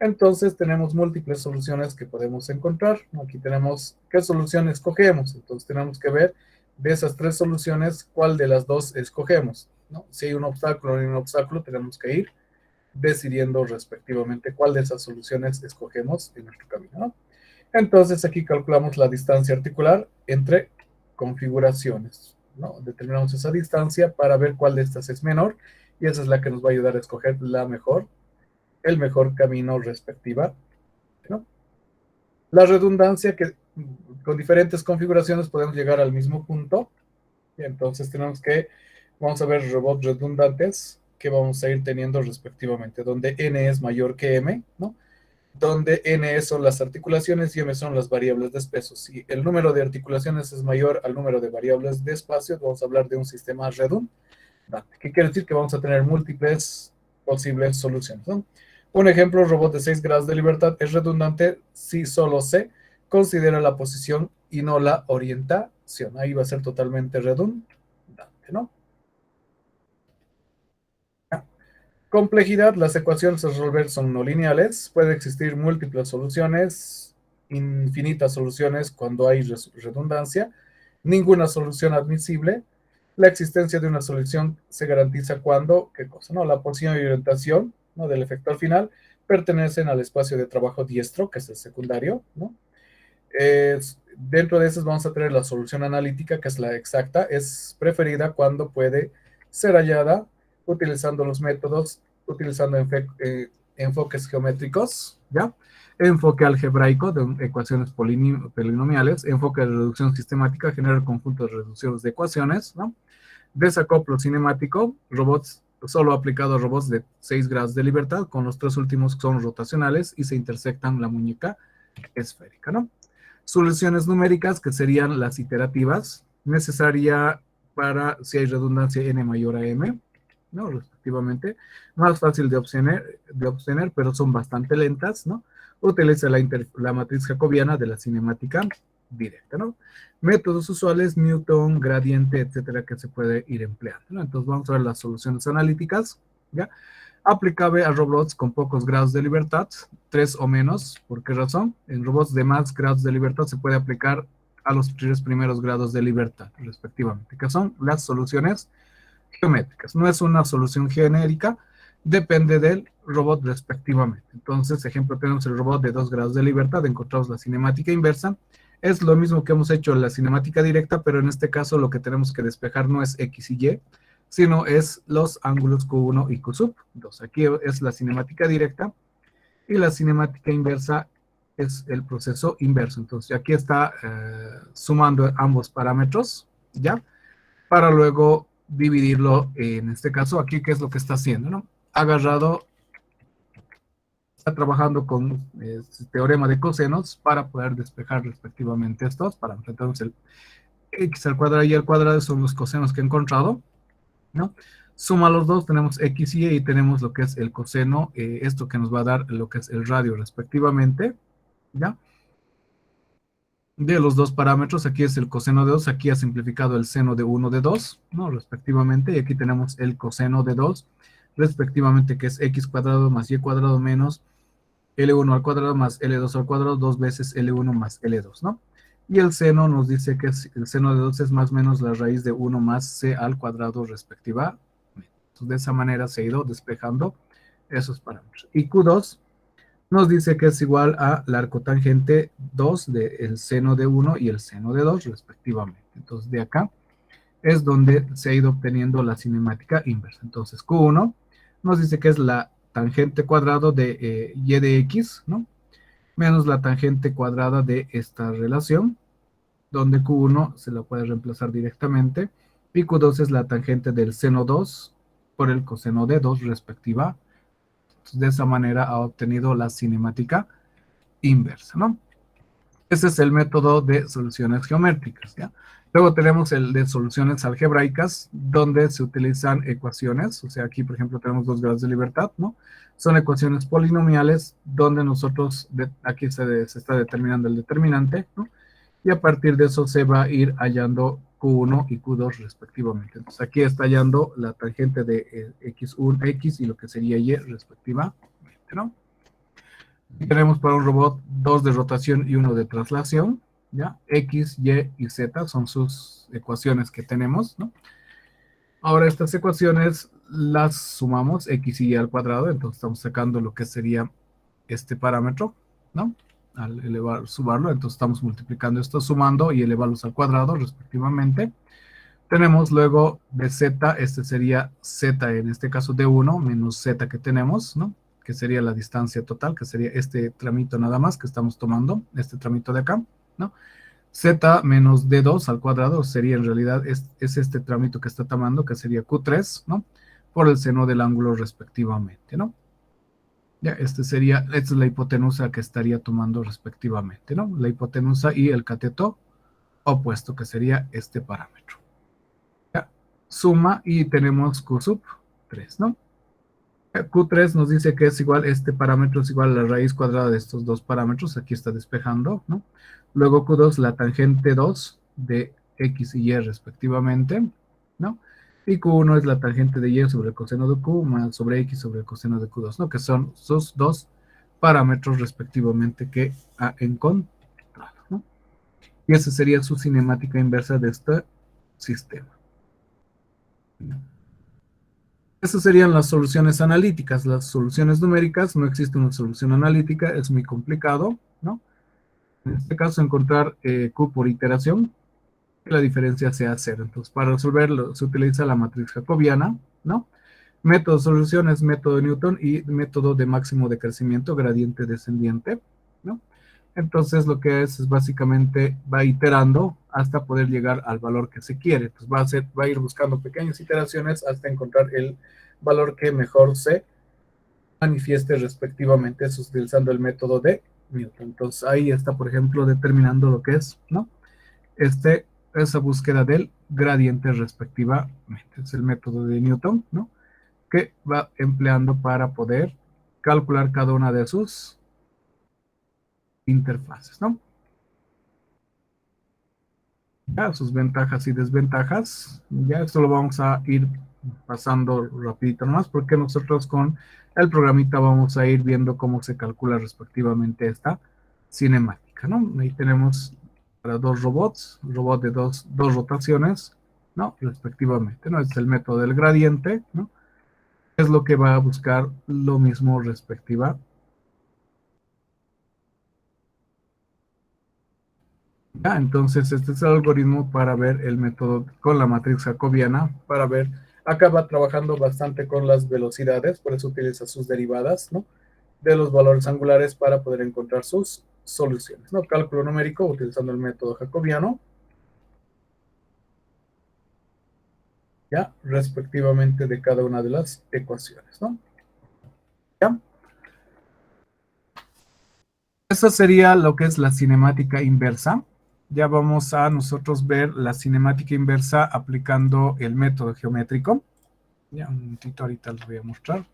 Entonces tenemos múltiples soluciones que podemos encontrar, ¿no? Aquí tenemos qué solución escogemos, entonces tenemos que ver de esas 3 soluciones cuál de las 2 escogemos, ¿no? Si hay un obstáculo o no hay un obstáculo, tenemos que ir decidiendo respectivamente cuál de esas soluciones escogemos en nuestro camino, ¿no? Entonces aquí calculamos la distancia articular entre configuraciones, ¿no? Determinamos esa distancia para ver cuál de estas es menor y esa es la que nos va a ayudar a escoger el mejor camino respectiva, ¿no? La redundancia que con diferentes configuraciones podemos llegar al mismo punto y entonces vamos a ver robots redundantes que vamos a ir teniendo respectivamente, donde n es mayor que m, ¿no? Donde n son las articulaciones y m son las variables de espacio. Si el número de articulaciones es mayor al número de variables de espacio, vamos a hablar de un sistema redundante. ¿Qué quiere decir? Que vamos a tener múltiples posibles soluciones, ¿no? Un ejemplo, robot de 6 grados de libertad es redundante si solo se considera la posición y no la orientación. Ahí va a ser totalmente redundante, ¿no? Complejidad, las ecuaciones a resolver son no lineales, puede existir múltiples soluciones, infinitas soluciones cuando hay redundancia, ninguna solución admisible, la existencia de una solución se garantiza cuando, ¿qué cosa? No, la posición y orientación, ¿no?, del efector final pertenecen al espacio de trabajo diestro, que es el secundario, ¿no? Dentro de esas vamos a tener la solución analítica, que es la exacta, es preferida cuando puede ser hallada utilizando los métodos, utilizando enfoques geométricos, ¿ya? Enfoque algebraico de ecuaciones polinomiales, enfoque de reducción sistemática, generar conjuntos de reducciones de ecuaciones, ¿no? Desacoplo cinemático, robots solo aplicado a robots de 6 grados de libertad, con los 3 últimos son rotacionales y se intersectan la muñeca esférica, ¿no? Soluciones numéricas, que serían las iterativas, necesaria para si hay redundancia n mayor a m, ¿no?, respectivamente, más fácil de obtener, pero son bastante lentas, ¿no? Utiliza la matriz jacobiana de la cinemática directa, ¿no? Métodos usuales, Newton, gradiente, etcétera, que se puede ir empleando, ¿no? Entonces vamos a ver las soluciones analíticas, ¿ya? Aplicable a robots con pocos grados de libertad, 3 o menos. ¿Por qué razón? En robots de más grados de libertad se puede aplicar a los 3 primeros grados de libertad, respectivamente, que son las soluciones geométricas. No es una solución genérica, depende del robot respectivamente. Entonces, ejemplo, tenemos el robot de 2 grados de libertad, encontramos la cinemática inversa. Es lo mismo que hemos hecho en la cinemática directa, pero en este caso lo que tenemos que despejar no es X y Y, sino es los ángulos Q1 y Q sub 2. Aquí es la cinemática directa y la cinemática inversa es el proceso inverso. Entonces aquí está sumando ambos parámetros, ¿ya? Para luego dividirlo, en este caso aquí, ¿qué es lo que está haciendo, no? Está trabajando con teorema de cosenos para poder despejar respectivamente estos parámetros. Entonces el x al cuadrado y al cuadrado son los cosenos que he encontrado, ¿no? Suma los dos, tenemos x y tenemos lo que es el coseno, esto que nos va a dar lo que es el radio respectivamente, ¿ya? De los dos parámetros, aquí es el coseno de 2, aquí ha simplificado el seno de 1 de 2, ¿no?, respectivamente, y aquí tenemos el coseno de 2, respectivamente, que es x cuadrado más y cuadrado menos L1 al cuadrado más L2 al cuadrado, 2 veces L1 más L2, ¿no? Y el seno nos dice que el seno de 2 es más o menos la raíz de 1 más c al cuadrado respectivamente. Entonces, de esa manera se ha ido despejando esos parámetros. Y Q2 nos dice que es igual a la arcotangente 2 del seno de 1 y el seno de 2 respectivamente. Entonces, de acá es donde se ha ido obteniendo la cinemática inversa. Entonces, Q1 nos dice que es la tangente cuadrado de y de x, ¿no?, menos la tangente cuadrada de esta relación, donde Q1 se la puede reemplazar directamente Y Q2 es la tangente del seno 2 por el coseno de 2 respectiva. Entonces, de esa manera ha obtenido la cinemática inversa, ¿no? Ese es el método de soluciones geométricas, ¿ya? Luego tenemos el de soluciones algebraicas, donde se utilizan ecuaciones, o sea, aquí, por ejemplo, tenemos 2 grados de libertad, ¿no? Son ecuaciones polinomiales, donde nosotros, aquí se está determinando el determinante, ¿no? Y a partir de eso se va a ir hallando Q1 y Q2 respectivamente. Entonces, aquí está hallando la tangente de X1, X y lo que sería Y respectivamente, ¿no? Tenemos para un robot 2 de rotación y 1 de traslación, ¿ya? X, Y y Z son sus ecuaciones que tenemos, ¿no? Ahora estas ecuaciones las sumamos, X y Y al cuadrado, entonces estamos sacando lo que sería este parámetro, ¿no? Al elevar, sumarlo, entonces estamos multiplicando esto, sumando y elevarlos al cuadrado respectivamente. Tenemos luego de Z, este sería Z en este caso de 1 menos Z que tenemos, ¿no? Que sería la distancia total, que sería este tramito nada más que estamos tomando, este tramito de acá, ¿no? Z menos D2 al cuadrado sería en realidad, es este tramito que está tomando, que sería Q3, ¿no? Por el seno del ángulo respectivamente, ¿no? Ya, esta es la hipotenusa que estaría tomando respectivamente, ¿no? La hipotenusa y el cateto opuesto, que sería este parámetro. Ya, suma y tenemos Q sub 3, ¿no? Q3 nos dice que es igual, este parámetro es igual a la raíz cuadrada de estos dos parámetros, aquí está despejando, ¿no? Luego Q2, la tangente 2 de X y Y respectivamente, ¿no? Y Q1 es la tangente de Y sobre el coseno de Q más sobre X sobre el coseno de Q2, ¿no? Que son sus dos parámetros respectivamente que ha encontrado, ¿no? Y esa sería su cinemática inversa de este sistema. Esas serían las soluciones analíticas. Las soluciones numéricas, no existe una solución analítica, es muy complicado, ¿no? En este caso, encontrar Q por iteración, que la diferencia sea cero. Entonces, para resolverlo, se utiliza la matriz jacobiana, ¿no? Método de soluciones, método de Newton y método de máximo de crecimiento, gradiente descendiente, ¿no? Entonces, lo que es básicamente va iterando hasta poder llegar al valor que se quiere. Entonces, va a ir buscando pequeñas iteraciones hasta encontrar el valor que mejor se manifieste respectivamente, eso utilizando el método de Newton. Entonces, ahí está, por ejemplo, determinando lo que es, ¿no? Esa búsqueda del gradiente respectivamente. Es el método de Newton, ¿no? Que va empleando para poder calcular cada una de sus interfaces, ¿no? Ya, sus ventajas y desventajas. Ya esto lo vamos a ir pasando rapidito nomás, porque nosotros con el programita vamos a ir viendo cómo se calcula respectivamente esta cinemática, ¿no? Ahí tenemos para dos robots, robot de dos rotaciones, ¿no? Respectivamente, ¿no? Es el método del gradiente, ¿no? Es lo que va a buscar lo mismo respectiva. Ya, entonces este es el algoritmo para ver el método con la matriz jacobiana, para ver, acá va trabajando bastante con las velocidades, por eso utiliza sus derivadas, ¿no? De los valores angulares para poder encontrar sus soluciones, ¿no? Cálculo numérico utilizando el método jacobiano, ya, respectivamente de cada una de las ecuaciones, ¿no? Ya. Esa sería lo que es la cinemática inversa. Ya vamos a nosotros ver la cinemática inversa aplicando el método geométrico. Ya, un momentito, ahorita les voy a mostrar.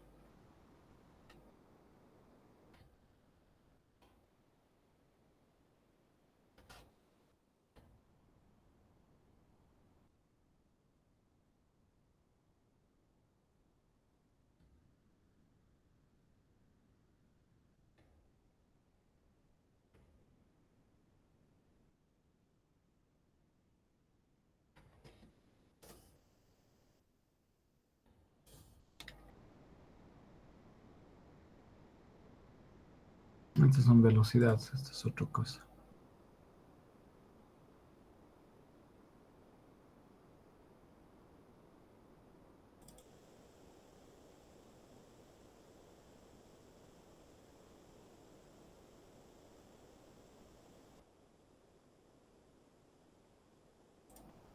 Estas son velocidades, esta es otra cosa.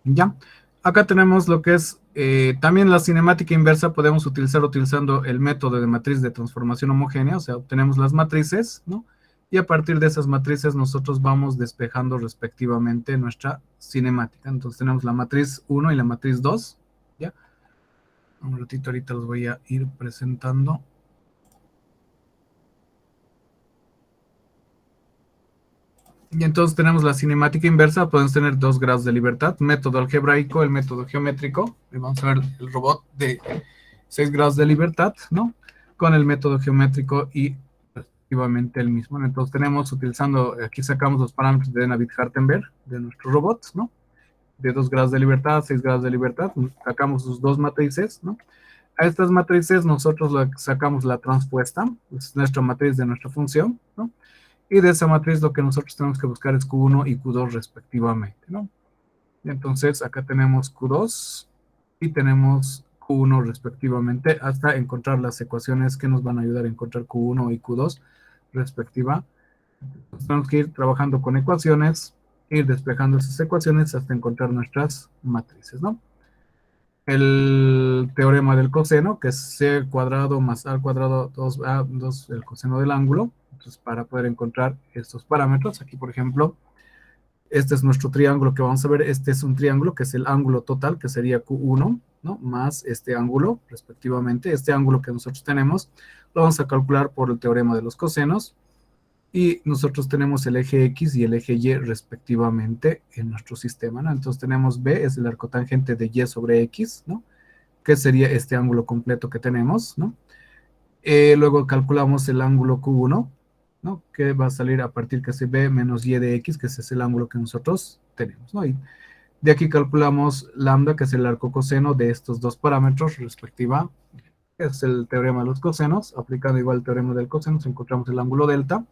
Ya, Acá tenemos lo que es también la cinemática inversa. Podemos utilizar utilizando el método de matriz de transformación homogénea, o sea, obtenemos las matrices, ¿no? Y a partir de esas matrices nosotros vamos despejando respectivamente nuestra cinemática. Entonces tenemos la matriz 1 y la matriz 2, ¿ya? Un ratito ahorita los voy a ir presentando. Y entonces tenemos la cinemática inversa. Podemos tener 2 grados de libertad, método algebraico, el método geométrico. Y vamos a ver el robot de 6 grados de libertad, ¿no? Con el método geométrico y respectivamente el mismo, ¿no? Entonces tenemos, utilizando, aquí sacamos los parámetros de Navier-Hartenberg de nuestro robot, ¿no? De 2 grados de libertad, 6 grados de libertad, sacamos sus 2 matrices, ¿no? A estas matrices nosotros sacamos la transpuesta, es nuestra matriz de nuestra función, ¿no? Y de esa matriz lo que nosotros tenemos que buscar es Q1 y Q2 respectivamente, ¿no? Y entonces acá tenemos Q2 y tenemos Q1 respectivamente, hasta encontrar las ecuaciones que nos van a ayudar a encontrar Q1 y Q2 respectiva. Entonces, tenemos que ir trabajando con ecuaciones, ir despejando esas ecuaciones hasta encontrar nuestras matrices, ¿no? El teorema del coseno, que es C cuadrado más A cuadrado 2A, 2 el coseno del ángulo. Entonces, para poder encontrar estos parámetros, aquí por ejemplo, este es nuestro triángulo que vamos a ver. Este es un triángulo que es el ángulo total, que sería Q1, ¿no? Más este ángulo, respectivamente. Este ángulo que nosotros tenemos, lo vamos a calcular por el teorema de los cosenos. Y nosotros tenemos el eje X y el eje Y respectivamente en nuestro sistema, ¿no? Entonces tenemos B, es el arcotangente de Y sobre X, ¿no? Que sería este ángulo completo que tenemos, ¿no? Luego calculamos el ángulo Q1, ¿no? Que va a salir a partir que es B menos Y de X, que ese es el ángulo que nosotros tenemos, ¿no? Y de aquí calculamos lambda, que es el arco coseno de estos 2 parámetros respectiva, que es el teorema de los cosenos. Aplicando igual el teorema del coseno, encontramos el ángulo delta.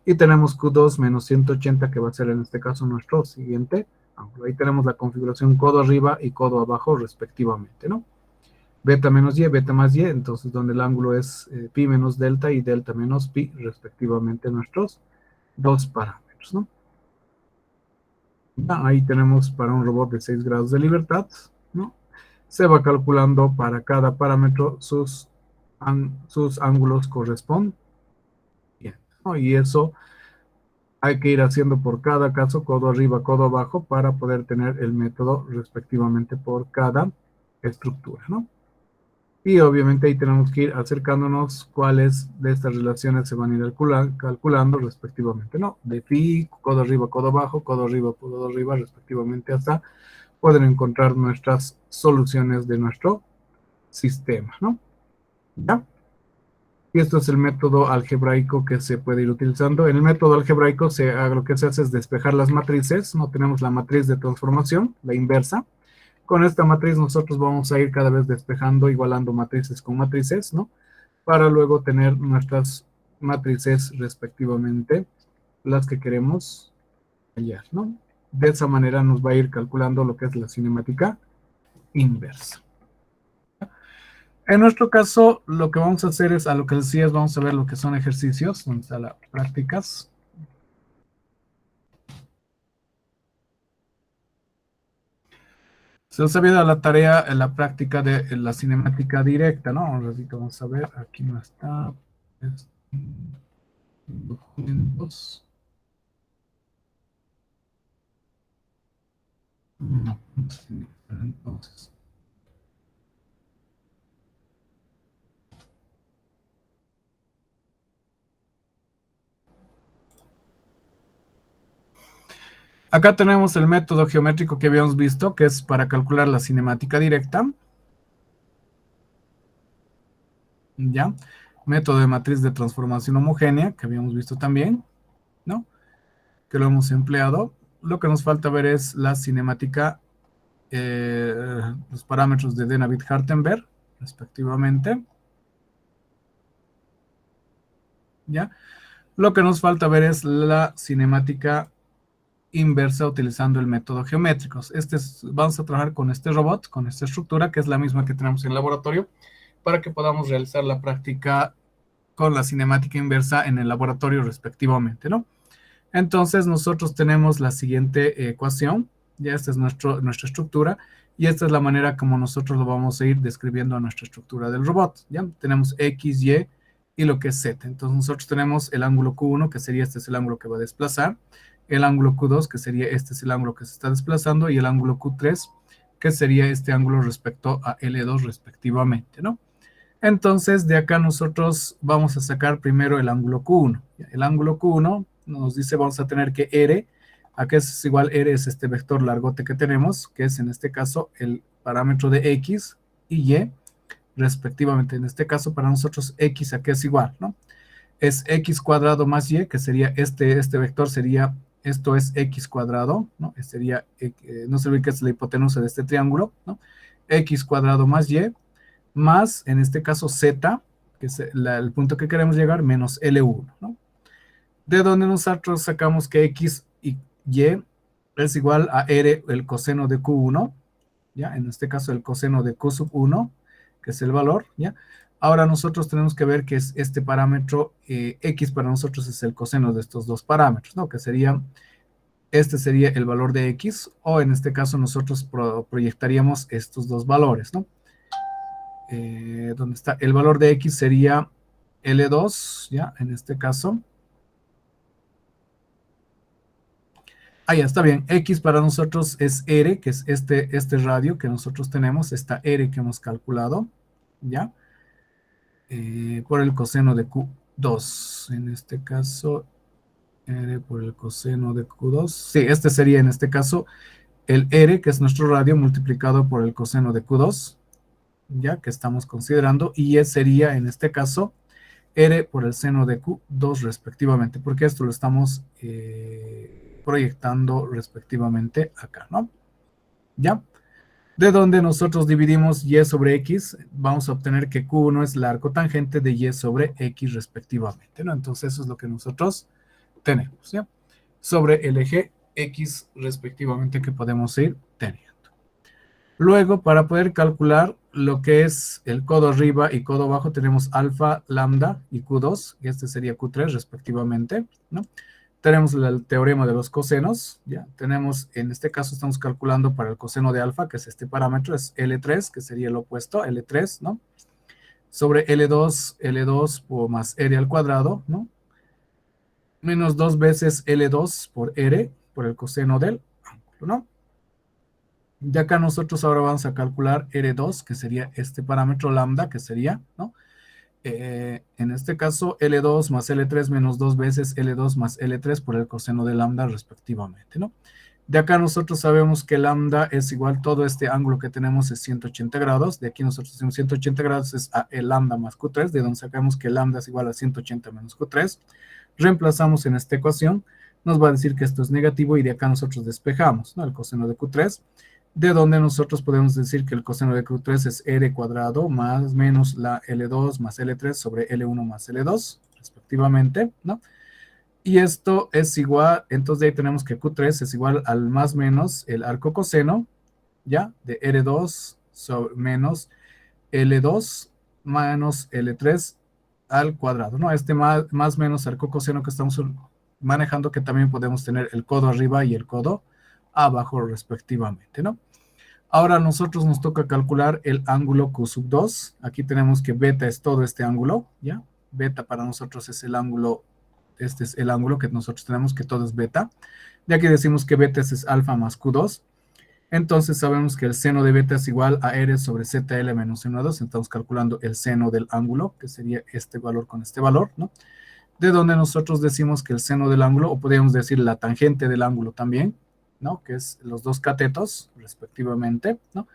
Y tenemos Q2 menos 180, que va a ser en este caso nuestro siguiente ángulo. Ahí tenemos la configuración codo arriba y codo abajo respectivamente, ¿no? Beta menos Y, beta más Y, entonces donde el ángulo es pi menos delta y delta menos pi, respectivamente nuestros 2 parámetros, ¿no? Ahí tenemos para un robot de 6 grados de libertad, ¿no? Se va calculando para cada parámetro sus ángulos correspondientes, ¿no? Y eso hay que ir haciendo por cada caso, codo arriba, codo abajo, para poder tener el método respectivamente por cada estructura, ¿no? Y obviamente ahí tenemos que ir acercándonos cuáles de estas relaciones se van a ir calculando respectivamente, ¿no? De pi, codo arriba, codo arriba, respectivamente, hasta poder encontrar nuestras soluciones de nuestro sistema, ¿no? ¿Ya? Y esto es el método algebraico que se puede ir utilizando. En el método algebraico lo que se hace es despejar las matrices, ¿no? Tenemos la matriz de transformación, la inversa. Con esta matriz nosotros vamos a ir cada vez despejando, igualando matrices con matrices, ¿no? Para luego tener nuestras matrices respectivamente, las que queremos hallar, ¿no? De esa manera nos va a ir calculando lo que es la cinemática inversa. En nuestro caso, lo que vamos a hacer es, a lo que decías, vamos a ver lo que son ejercicios, donde están las prácticas. Se os ha habido la tarea en la práctica de la cinemática directa, ¿no? Un ratito vamos a ver, aquí no está. Documentos. No, entonces. Acá tenemos el método geométrico que habíamos visto, que es para calcular la cinemática directa. ¿Ya? Método de matriz de transformación homogénea, que habíamos visto también, ¿no? Que lo hemos empleado. Lo que nos falta ver es la cinemática, los parámetros de Navier-Hartenberg, respectivamente. ¿Ya? Lo que nos falta ver es la cinemática inversa utilizando el método geométrico. Vamos a trabajar con este robot, con esta estructura, que es la misma que tenemos en el laboratorio, para que podamos realizar la práctica con la cinemática inversa en el laboratorio respectivamente, ¿no? Entonces nosotros tenemos la siguiente ecuación, Ya esta es nuestra estructura y esta es la manera como nosotros lo vamos a ir describiendo a nuestra estructura del robot. Ya tenemos X, Y y lo que es Z. Entonces nosotros tenemos el ángulo Q1, que sería este es el ángulo que va a desplazar, el ángulo Q2, que sería este es el ángulo que se está desplazando, y el ángulo Q3, que sería este ángulo respecto a L2 respectivamente, ¿no? Entonces, de acá nosotros vamos a sacar primero el ángulo Q1. El ángulo Q1 nos dice, vamos a tener que R, acá es igual, R es este vector largote que tenemos, que es en este caso el parámetro de X y Y, respectivamente. En este caso, para nosotros X aquí es igual, ¿no? Es X cuadrado más Y, que sería este vector sería, esto es X cuadrado, ¿no? Sería, no se olvide que es la hipotenusa de este triángulo, ¿no? X cuadrado más Y, más, en este caso, Z, que es el punto que queremos llegar, menos L1, ¿no? De donde nosotros sacamos que X y Y es igual a R, el coseno de Q1, ¿ya? En este caso, el coseno de Q sub 1, que es el valor, ¿ya? Ahora nosotros tenemos que ver que es este parámetro, X para nosotros es el coseno de estos dos parámetros, ¿no? Que sería, este sería el valor de X, o en este caso nosotros proyectaríamos estos dos valores, ¿no? ¿Dónde está? El valor de X sería L2, ¿ya? En este caso. Ah, ya, está bien. X para nosotros es R, que es este radio que nosotros tenemos, esta R que hemos calculado, ¿ya? Por el coseno de Q2. En este caso, R por el coseno de Q2. Sí, este sería en este caso el R, que es nuestro radio, multiplicado por el coseno de Q2, ya que estamos considerando, y Y sería en este caso R por el seno de Q2 respectivamente, porque esto lo estamos proyectando respectivamente acá, ¿no? ¿Ya? De donde nosotros dividimos Y sobre X, vamos a obtener que Q1 es la arcotangente de Y sobre X respectivamente, ¿no? Entonces eso es lo que nosotros tenemos, ¿ya? Sobre el eje X respectivamente que podemos ir teniendo. Luego, para poder calcular lo que es el codo arriba y codo abajo, tenemos alfa, lambda y Q2, y este sería Q3 respectivamente, ¿no? Tenemos el teorema de los cosenos, ¿ya? Tenemos, en este caso estamos calculando para el coseno de alfa, que es este parámetro, es L3, que sería el opuesto, L3, ¿no? Sobre L2 o más R al cuadrado, ¿no? Menos 2 veces L2 por R, por el coseno del ángulo, ¿no? De acá nosotros ahora vamos a calcular R2, que sería este parámetro lambda, que sería, ¿no? En este caso, L2 más L3 menos 2 veces L2 más L3 por el coseno de lambda respectivamente, ¿no? De acá nosotros sabemos que lambda es igual, todo este ángulo que tenemos es 180 grados, de aquí nosotros tenemos 180 grados es el lambda más Q3, de donde sacamos que lambda es igual a 180 menos Q3, reemplazamos en esta ecuación, nos va a decir que esto es negativo y de acá nosotros despejamos, ¿no? El coseno de Q3, de donde nosotros podemos decir que el coseno de Q3 es R cuadrado más menos la L2 más L3 sobre L1 más L2, respectivamente, ¿no? Y esto es igual, entonces de ahí tenemos que Q3 es igual al más menos el arco coseno, ¿ya? De R2 sobre menos L2 menos L3 al cuadrado, ¿no? Este más menos arco coseno que estamos manejando, que también podemos tener el codo arriba y el codo abajo respectivamente, ¿no? Ahora a nosotros nos toca calcular el ángulo Q sub 2. Aquí tenemos que beta es todo este ángulo, ¿ya? Beta para nosotros es el ángulo, este es el ángulo que nosotros tenemos, que todo es beta. De aquí decimos que beta es alfa más Q2. Entonces sabemos que el seno de beta es igual a R sobre ZL menos 1 a 2. Estamos calculando el seno del ángulo, que sería este valor con este valor, ¿no? De donde nosotros decimos que el seno del ángulo, o podríamos decir la tangente del ángulo también, ¿no? Que es los dos catetos, respectivamente, ¿no?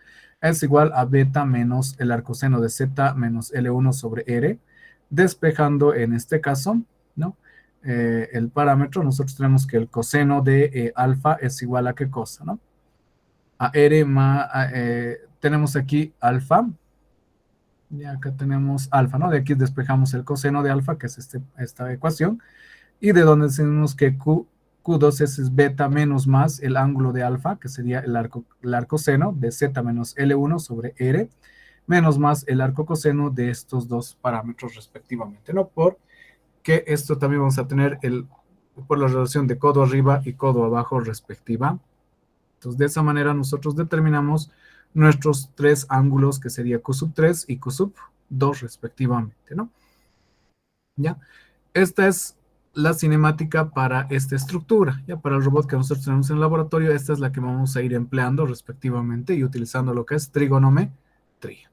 Es igual a beta menos el arcoseno de Z menos L1 sobre R, despejando en este caso, ¿no? El parámetro, nosotros tenemos que el coseno de alfa es igual a qué cosa, ¿no? A R más, tenemos aquí alfa, y acá tenemos alfa, ¿no? De aquí despejamos el coseno de alfa, que es esta ecuación, y de donde decimos que Q2 es beta menos más el ángulo de alfa, que sería el arcoseno de Z menos L1 sobre R, menos más el arcocoseno de estos dos parámetros respectivamente, ¿no? Porque esto también vamos a tener por la relación de codo arriba y codo abajo respectivamente, Entonces, de esa manera nosotros determinamos nuestros tres ángulos, que sería Q sub 3 y Q sub 2 respectivamente, ¿no? ¿Ya? Esta es la cinemática para esta estructura, ya para el robot que nosotros tenemos en el laboratorio. Esta es la que vamos a ir empleando respectivamente y utilizando lo que es trigonometría.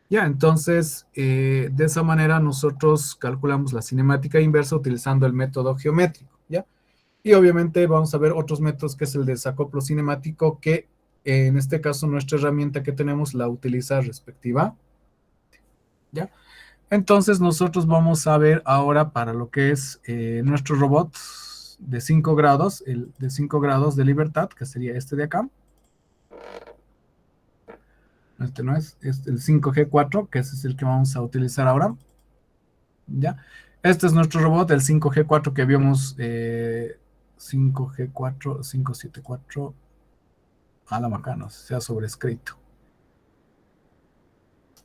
Ya, entonces, de esa manera nosotros calculamos la cinemática inversa utilizando el método geométrico, ¿ya? Y obviamente vamos a ver otros métodos, que es el desacoplo cinemático, que en este caso nuestra herramienta que tenemos la utiliza respectiva, ¿ya? Entonces nosotros vamos a ver ahora para lo que es nuestro robot de 5 grados, el de 5 grados de libertad, que sería este de acá. Este no es el 5G4, que ese es el que vamos a utilizar ahora. ¿Ya? Este es nuestro robot, el 5G4 que vimos, 5G4, 574, a la macana, se ha sobrescrito.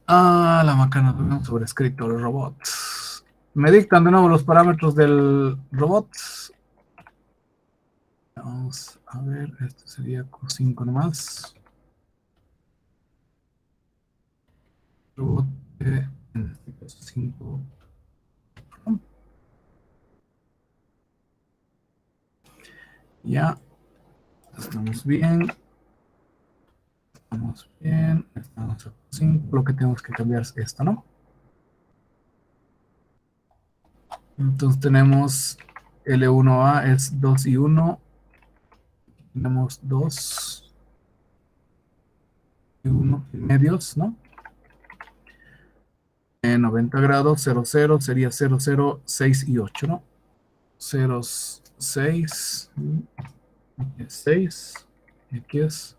A la macana, no sobrescrito el robot. Me dictan de nuevo los parámetros del robot. Vamos a ver, este sería Q5 nomás. Robot 5. Ya, estamos bien. Estamos bien. Estamos a Q5. Lo que tenemos que cambiar es esto, ¿no? Entonces tenemos L1A es 2 y 1. Tenemos 2 y 1 medios, ¿no? 90 grados, 0, 0 sería 0, 0, 6 y 8, ¿no? 0, 6, aquí es 6, y aquí es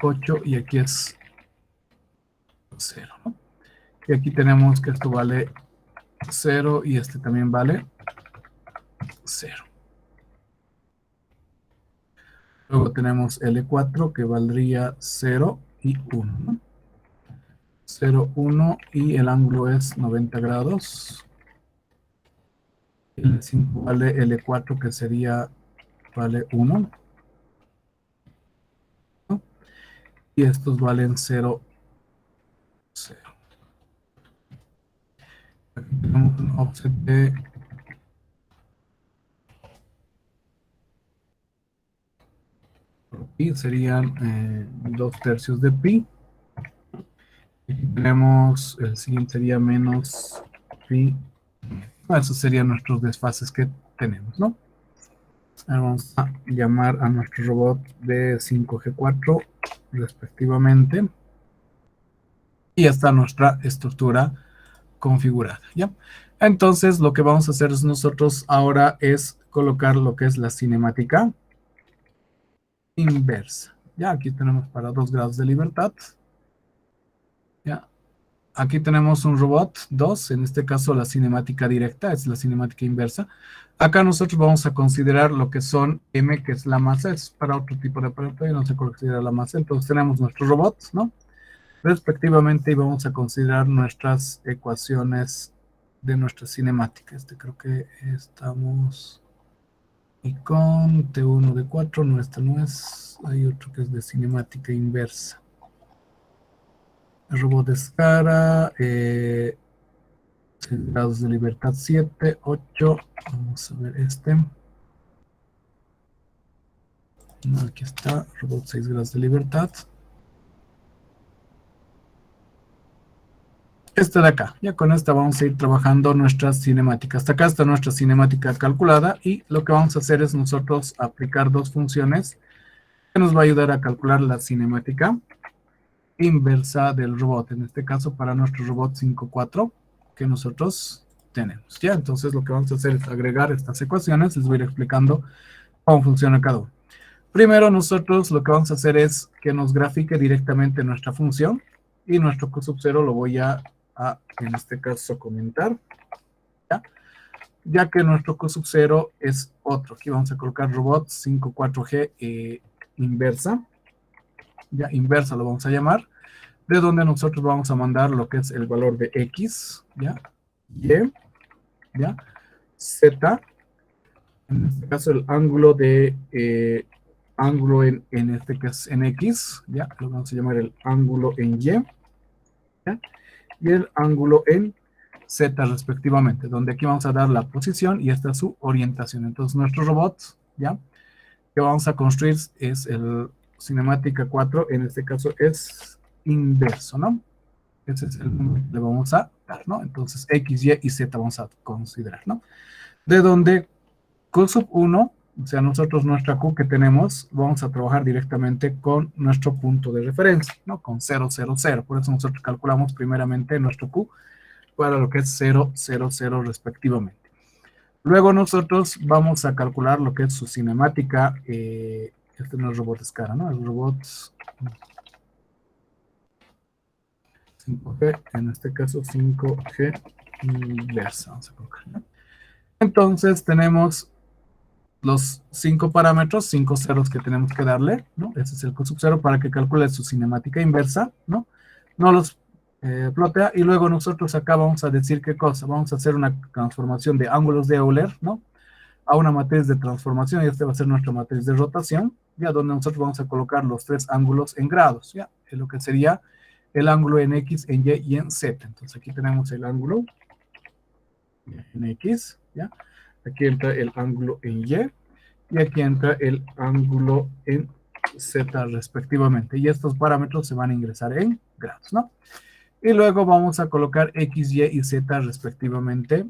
8 y aquí es 0, ¿no? Y aquí tenemos que esto vale 0 y este también vale 0. Luego tenemos L4 que valdría 0 y 1, ¿no? 0, 1 y el ángulo es 90 grados. L5 vale L4 que sería, vale 1. ¿No? Y estos valen 0, 0. Aquí tenemos un offset de pi, serían 2 tercios de pi. Aquí tenemos, el siguiente sería menos pi. Esos serían nuestros desfases que tenemos, ¿no? Ahora vamos a llamar a nuestro robot de 5G4 respectivamente. Y ya está nuestra estructura configurada, ¿ya? Entonces, lo que vamos a hacer es nosotros ahora es colocar lo que es la cinemática inversa. Ya, aquí tenemos para 2 grados de libertad. Ya. Aquí tenemos un robot 2, en este caso la cinemática directa, es la cinemática inversa. Acá nosotros vamos a considerar lo que son M, que es la masa, es para otro tipo de aparato y no se considera la masa. Entonces tenemos nuestros robots, ¿no? Respectivamente, y vamos a considerar nuestras ecuaciones de nuestra cinemática. Creo que estamos y con T1 de 4, no, esta no es, hay otro que es de cinemática inversa. El robot de escara, grados de libertad 7, 8, vamos a ver este. No, aquí está, robot 6 grados de libertad. Esta de acá, ya con esta vamos a ir trabajando nuestra cinemática. Hasta acá está nuestra cinemática calculada y lo que vamos a hacer es nosotros aplicar dos funciones que nos va a ayudar a calcular la cinemática inversa del robot, en este caso para nuestro robot 5.4 que nosotros tenemos. Ya, entonces lo que vamos a hacer es agregar estas ecuaciones, les voy a ir explicando cómo funciona cada uno. Primero nosotros lo que vamos a hacer es que nos grafique directamente nuestra función y nuestro Q sub 0 lo voy a en este caso comentar, ya que nuestro Q sub 0 es otro. Aquí vamos a colocar robot 5.4G inversa, ya inversa lo vamos a llamar, de donde nosotros vamos a mandar lo que es el valor de X, ya, Y, ya, Z, en este caso el ángulo de ángulo en este que es en X, ¿ya? Lo vamos a llamar el ángulo en Y, ¿ya? Y el ángulo en Z respectivamente, donde aquí vamos a dar la posición y esta es su orientación. Entonces nuestro robot, ¿ya? Que vamos a construir es el cinemática 4, en este caso es inverso, ¿no? Ese es el número que le vamos a dar, ¿no? Entonces X, Y y Z vamos a considerar, ¿no? De donde Q sub 1, o sea, nosotros nuestra Q que tenemos, vamos a trabajar directamente con nuestro punto de referencia, ¿no? Con 0, 0, 0. Por eso nosotros calculamos primeramente nuestro Q para lo que es 0, 0, 0 respectivamente. Luego nosotros vamos a calcular lo que es su cinemática. Este no es robot escala, ¿no? El robot 5G, en este caso 5G inversa. Vamos a colocar, ¿no? Entonces tenemos los 5 parámetros, 5 ceros que tenemos que darle, ¿no? Ese es el Q sub 0 para que calcule su cinemática inversa, ¿no? No los plotea y luego nosotros acá vamos a decir qué cosa. Vamos a hacer una transformación de ángulos de Euler, ¿no? A una matriz de transformación y este va a ser nuestra matriz de rotación, ya donde nosotros vamos a colocar los 3 ángulos en grados, ya, es lo que sería el ángulo en X, en Y y en Z. Entonces aquí tenemos el ángulo en X, ya, aquí entra el ángulo en Y y aquí entra el ángulo en Z respectivamente, y estos parámetros se van a ingresar en grados, ¿no? Y luego vamos a colocar X, Y y Z respectivamente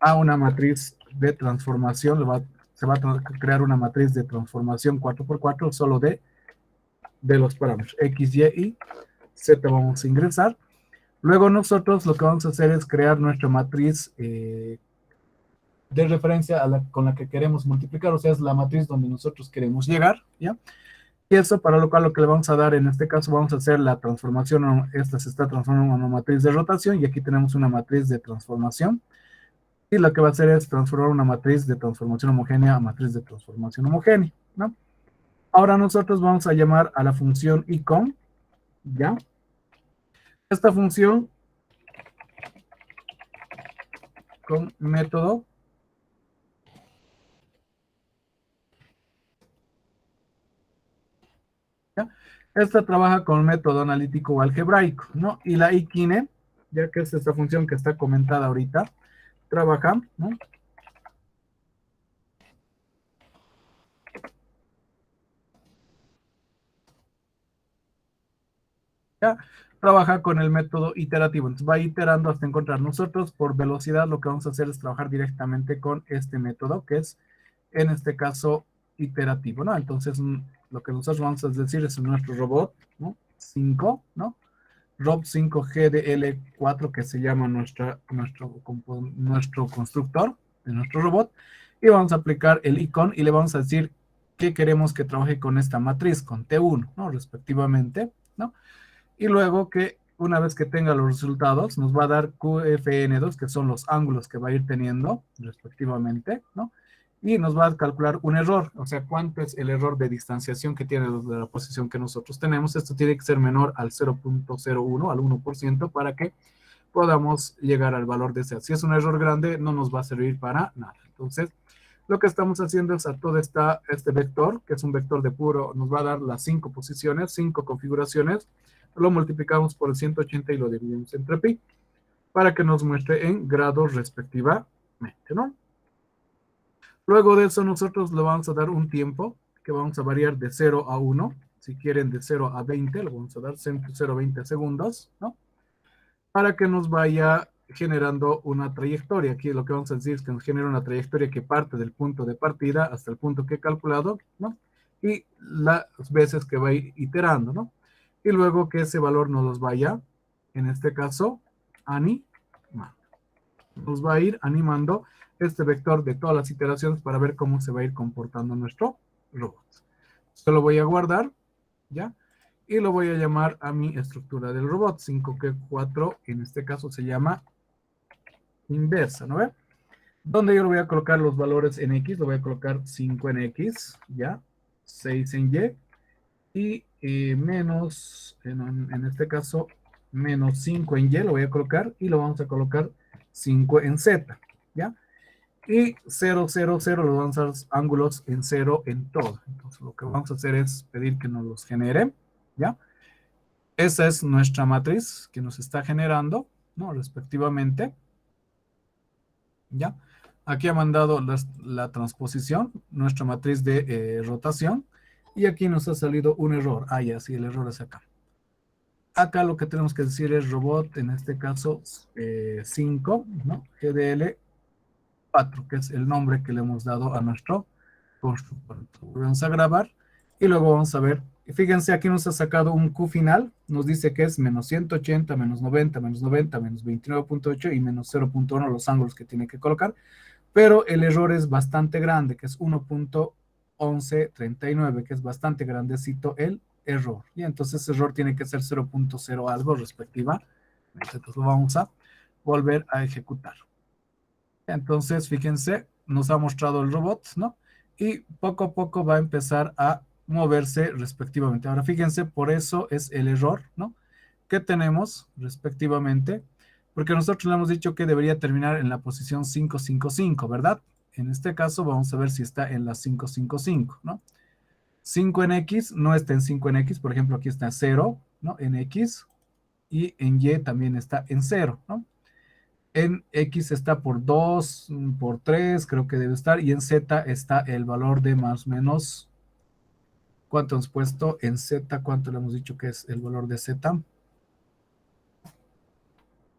a una matriz de transformación. Se va a crear una matriz de transformación 4x4 solo de los parámetros X, Y y Z vamos a ingresar. Luego nosotros lo que vamos a hacer es crear nuestra matriz de referencia con la que queremos multiplicar, o sea, es la matriz donde nosotros queremos llegar, ¿ya? Y eso para lo cual lo que le vamos a dar en este caso vamos a hacer la transformación, esta se está transformando en una matriz de rotación y aquí tenemos una matriz de transformación. Y lo que va a hacer es transformar una matriz de transformación homogénea a matriz de transformación homogénea, ¿no? Ahora nosotros vamos a llamar a la función icon, ¿ya? Esta función con método ¿ya? Esta trabaja con método analítico o algebraico, ¿no? Y la ikine, ya que es esta función que está comentada ahorita, trabaja, ¿no? ¿Ya? Trabaja con el método iterativo, entonces va iterando hasta encontrar. Nosotros por velocidad lo que vamos a hacer es trabajar directamente con este método, que es en este caso iterativo, ¿no? Entonces lo que nosotros vamos a decir es nuestro robot, ¿no? 5, ¿no? Rob 5GDL4, que se llama nuestro constructor de nuestro robot, y vamos a aplicar el icon y le vamos a decir que queremos que trabaje con esta matriz, con T1, ¿no? Respectivamente, ¿no? Y luego que una vez que tenga los resultados, nos va a dar QFN2, que son los ángulos que va a ir teniendo respectivamente, ¿no? Y nos va a calcular un error, o sea, cuánto es el error de distanciación que tiene de la posición que nosotros tenemos. Esto tiene que ser menor al 0.01, al 1%, para que podamos llegar al valor deseado. Si es un error grande, no nos va a servir para nada. Entonces, lo que estamos haciendo es a todo este vector, que es un vector de puro, nos va a dar las 5 posiciones, 5 configuraciones, lo multiplicamos por el 180 y lo dividimos entre pi, para que nos muestre en grados respectivamente, ¿no? Luego de eso nosotros le vamos a dar un tiempo que vamos a variar de 0 a 1. Si quieren de 0 a 20, le vamos a dar 0 a 20 segundos, ¿no? Para que nos vaya generando una trayectoria. Aquí lo que vamos a decir es que nos genera una trayectoria que parte del punto de partida hasta el punto que he calculado, ¿no? Y las veces que va a ir iterando, ¿no? Y luego que ese valor nos los vaya, en este caso, animando. Nos va a ir animando este vector de todas las iteraciones para ver cómo se va a ir comportando nuestro robot. Se lo voy a guardar, ¿ya? Y lo voy a llamar a mi estructura del robot. 5Q4, en este caso se llama inversa, ¿no ve? Donde yo le voy a colocar los valores en X, lo voy a colocar 5 en X, ¿ya? 6 en Y, y menos, en este caso, menos 5 en Y, lo voy a colocar, y lo vamos a colocar 5 en Z, ¿ya? Y 0, 0, 0, los vamos a dar ángulos en 0 en todo. Entonces lo que vamos a hacer es pedir que nos los genere, ¿ya? Esa es nuestra matriz que nos está generando, ¿no? Respectivamente, ¿ya? Aquí ha mandado la transposición, nuestra matriz de rotación, y aquí nos ha salido un error. Ah, ya, sí, el error es acá. Acá lo que tenemos que decir es robot, en este caso 5, ¿no? GDL 4, que es el nombre que le hemos dado a nuestro constructor. Vamos a grabar y luego vamos a ver. Fíjense, aquí nos ha sacado un Q final, nos dice que es menos 180, menos 90, menos 90, menos 29.8 y menos 0.1 los ángulos que tiene que colocar, pero el error es bastante grande, que es 1.1139, que es bastante grandecito el error. Y entonces ese error tiene que ser 0.0 algo respectivamente. Entonces lo vamos a volver a ejecutar. Entonces, fíjense, nos ha mostrado el robot, ¿no? Y poco a poco va a empezar a moverse respectivamente. Ahora, fíjense, por eso es el error, ¿no? Que tenemos respectivamente, porque nosotros le hemos dicho que debería terminar en la posición 555, ¿verdad? En este caso, vamos a ver si está en la 555, ¿no? 5 en X no está en 5 en X, por ejemplo, aquí está 0, ¿no? En X, y en Y también está en 0, ¿no? En X está por 2, por 3, creo que debe estar. Y en Z está el valor de más o menos. ¿Cuánto hemos puesto? En Z, ¿cuánto le hemos dicho que es el valor de Z?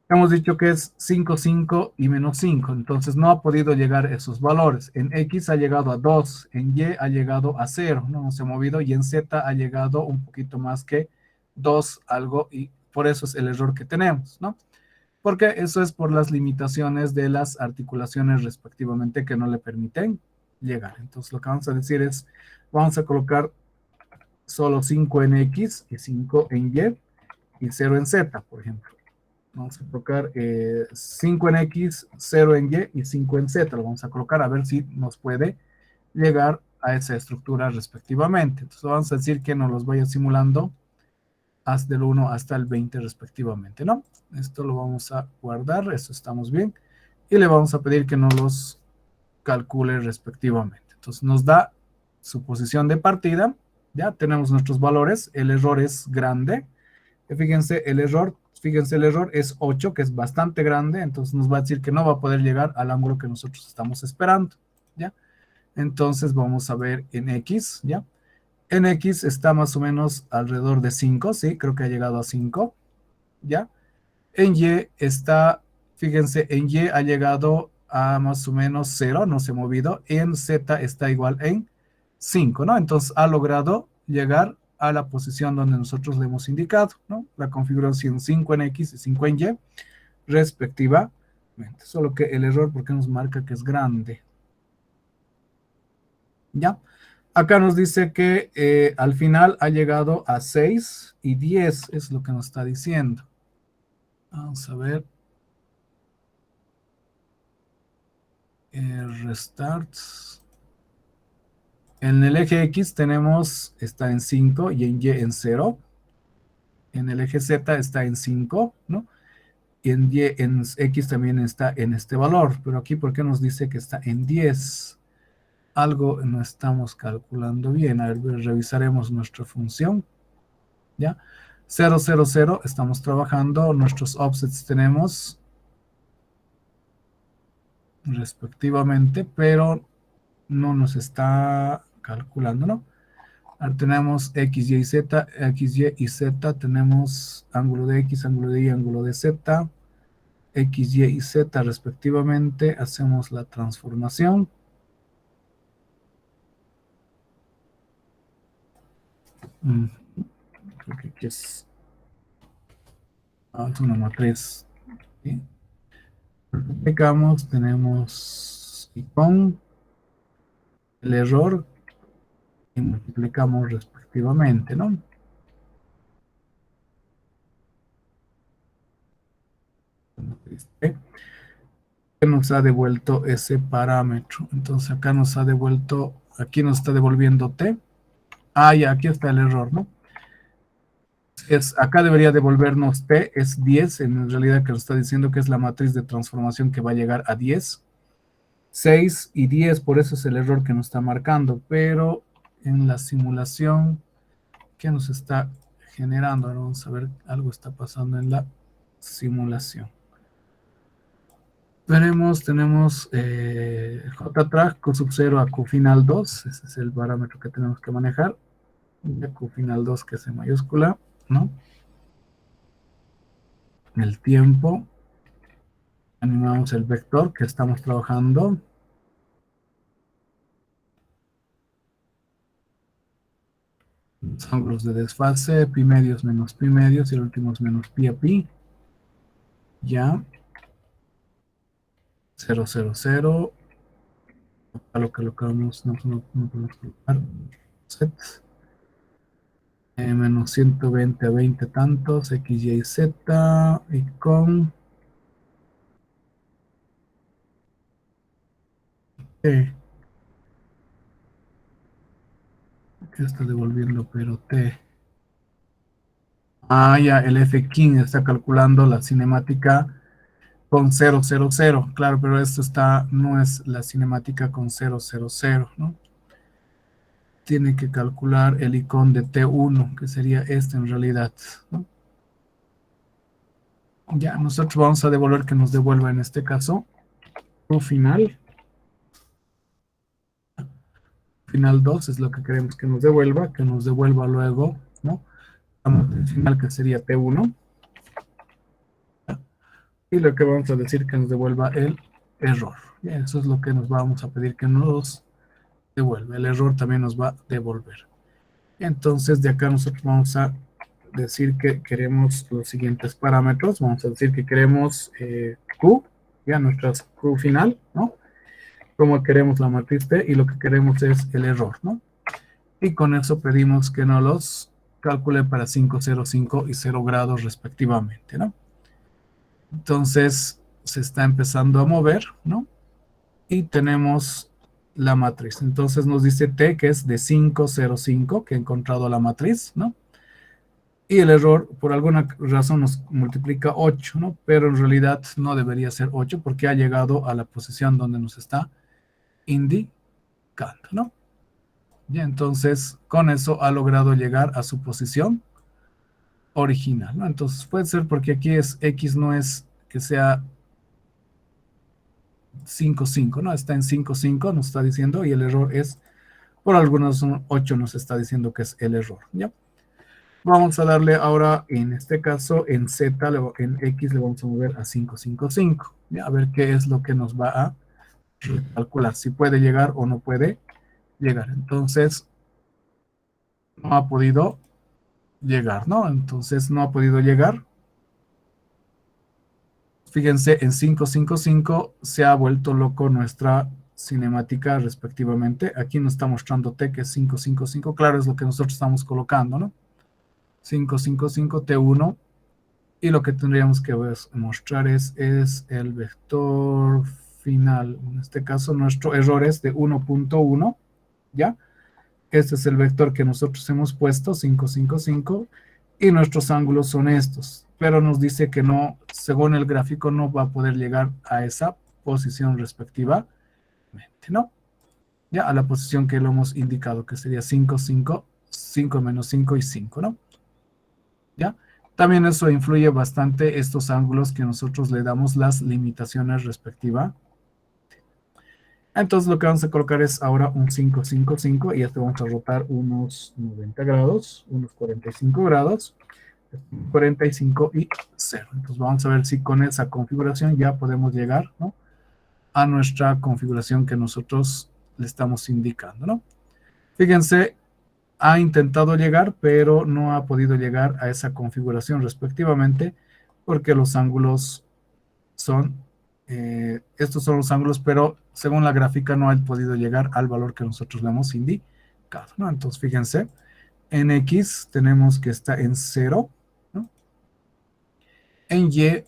Hemos dicho que es 5, 5 y menos 5. Entonces no ha podido llegar a esos valores. En X ha llegado a 2. En Y ha llegado a 0. No se ha movido. Y en Z ha llegado un poquito más que 2 algo. Y por eso es el error que tenemos, ¿no? Porque eso es por las limitaciones de las articulaciones respectivamente que no le permiten llegar. Entonces lo que vamos a decir es, vamos a colocar solo 5 en X y 5 en Y y 0 en Z, por ejemplo. Vamos a colocar 5 en X, 0 en Y y 5 en Z. Lo vamos a colocar a ver si nos puede llegar a esa estructura respectivamente. Entonces vamos a decir que nos los vaya simulando del 1 hasta el 20 respectivamente, ¿no? Esto lo vamos a guardar, eso estamos bien, y le vamos a pedir que nos los calcule respectivamente. Entonces nos da su posición de partida, ya tenemos nuestros valores, el error es grande, fíjense el error es 8, que es bastante grande, entonces nos va a decir que no va a poder llegar al ángulo que nosotros estamos esperando, ¿ya? Entonces vamos a ver en X, ¿ya? En X está más o menos alrededor de 5, sí, creo que ha llegado a 5, ¿ya? En Y está, fíjense, en Y ha llegado a más o menos 0, no se ha movido. En Z está igual en 5, ¿no? Entonces ha logrado llegar a la posición donde nosotros le hemos indicado, ¿no? La configuración 5 en X y 5 en Y, respectivamente. Solo que el error, porque nos marca que es grande, ¿ya? Acá nos dice que al final ha llegado a 6 y 10, es lo que nos está diciendo. Vamos a ver. Restarts. En el eje X tenemos, está en 5 y en Y en 0. En el eje Z está en 5, ¿no? Y en X también está en este valor. Pero aquí, ¿por qué nos dice que está en 10? Algo no estamos calculando bien. A ver, revisaremos nuestra función. ¿Ya? 0, 0, 0. Estamos trabajando. Nuestros offsets tenemos respectivamente, pero no nos está calculando, ¿no? Ahora tenemos X, Y, Z, X, Y y Z. Tenemos ángulo de X, ángulo de Y, ángulo de Z. X, Y y Z respectivamente. Hacemos la transformación. Creo que aquí es una matriz. ¿Sí? Multiplicamos, tenemos y con el error y multiplicamos respectivamente, ¿no? Nos ha devuelto ese parámetro. Entonces acá nos ha devuelto, aquí nos está devolviendo T. Ah, ya, aquí está el error, ¿no? Acá debería devolvernos T, es 10, en realidad que nos está diciendo que es la matriz de transformación que va a llegar a 10. 6 y 10, por eso es el error que nos está marcando, pero en la simulación, ¿qué nos está generando? Ahora vamos a ver, algo está pasando en la simulación. Veremos, tenemos JTrack Q sub 0 a Q final 2, ese es el parámetro que tenemos que manejar, y a Q final 2 que es en mayúscula, ¿no? El tiempo, animamos el vector que estamos trabajando, los ángulos de desfase, pi medios menos pi medios y el último es menos pi a pi, ya, 0, 0, 0, a lo que colocamos, no podemos colocar, set, menos 120 a 20 tantos, x, y, z, y con t, que está devolviendo, pero t. Ah, ya, el F-King está calculando la cinemática con 0, 0, 0. Claro, pero esto no es la cinemática con 0, 0, 0, ¿no? Tiene que calcular el icono de T1, que sería este en realidad, ¿no? Ya, nosotros vamos a devolver que nos devuelva en este caso Q final. Final 2 es lo que queremos que nos devuelva luego, ¿no? El final que sería T1. Y lo que vamos a decir que nos devuelva el error. Y eso es lo que nos vamos a pedir que nos devuelva. El error también nos va a devolver. Entonces de acá nosotros vamos a decir que queremos los siguientes parámetros. Vamos a decir que queremos Q, ya nuestra Q final, ¿no? Como queremos la matriz T y lo que queremos es el error, ¿no? Y con eso pedimos que nos los calcule para 5, 0, 5 y 0 grados respectivamente, ¿no? Entonces se está empezando a mover, ¿no? Y tenemos la matriz. Entonces nos dice T que es de 5, 0, 5, que ha encontrado la matriz, ¿no? Y el error, por alguna razón, nos multiplica 8, ¿no? Pero en realidad no debería ser 8 porque ha llegado a la posición donde nos está indicando, ¿no? Y entonces con eso ha logrado llegar a su posición original, ¿no? Entonces puede ser porque aquí es X, no es que sea 5, 5, ¿no? Está en 5, 5, nos está diciendo, y el error es, por algunos 8 nos está diciendo que es el error, ¿ya? Vamos a darle ahora, en este caso, en Z, en X le vamos a mover a 5, 5, 5, ¿ya? A ver qué es lo que nos va a calcular, si puede llegar o no puede llegar. Entonces, no ha podido llegar, ¿no? Entonces, no ha podido llegar. Fíjense, en 555 se ha vuelto loco nuestra cinemática respectivamente. Aquí nos está mostrando T, que es 555. Claro, es lo que nosotros estamos colocando, ¿no? 555 T1. Y lo que tendríamos que mostrar es el vector final. En este caso, nuestro error es de 1.1, ¿ya? Este es el vector que nosotros hemos puesto, 555. Y nuestros ángulos son estos, pero nos dice que no, según el gráfico, no va a poder llegar a esa posición respectivamente, ¿no? Ya a la posición que lo hemos indicado, que sería 5, 5, 5 menos 5 y 5, ¿no? ¿Ya? También eso influye bastante estos ángulos que nosotros le damos las limitaciones respectivas. Entonces lo que vamos a colocar es ahora un 5, 5, 5 y este vamos a rotar unos 90 grados, unos 45 grados, 45 y 0. Entonces vamos a ver si con esa configuración ya podemos llegar, ¿no?, a nuestra configuración que nosotros le estamos indicando, ¿no? Fíjense, ha intentado llegar, pero no ha podido llegar a esa configuración respectivamente, porque los ángulos son, estos son los ángulos, pero según la gráfica no ha podido llegar al valor que nosotros le hemos indicado, ¿no? Entonces fíjense, en X tenemos que está en 0, ¿no? En Y,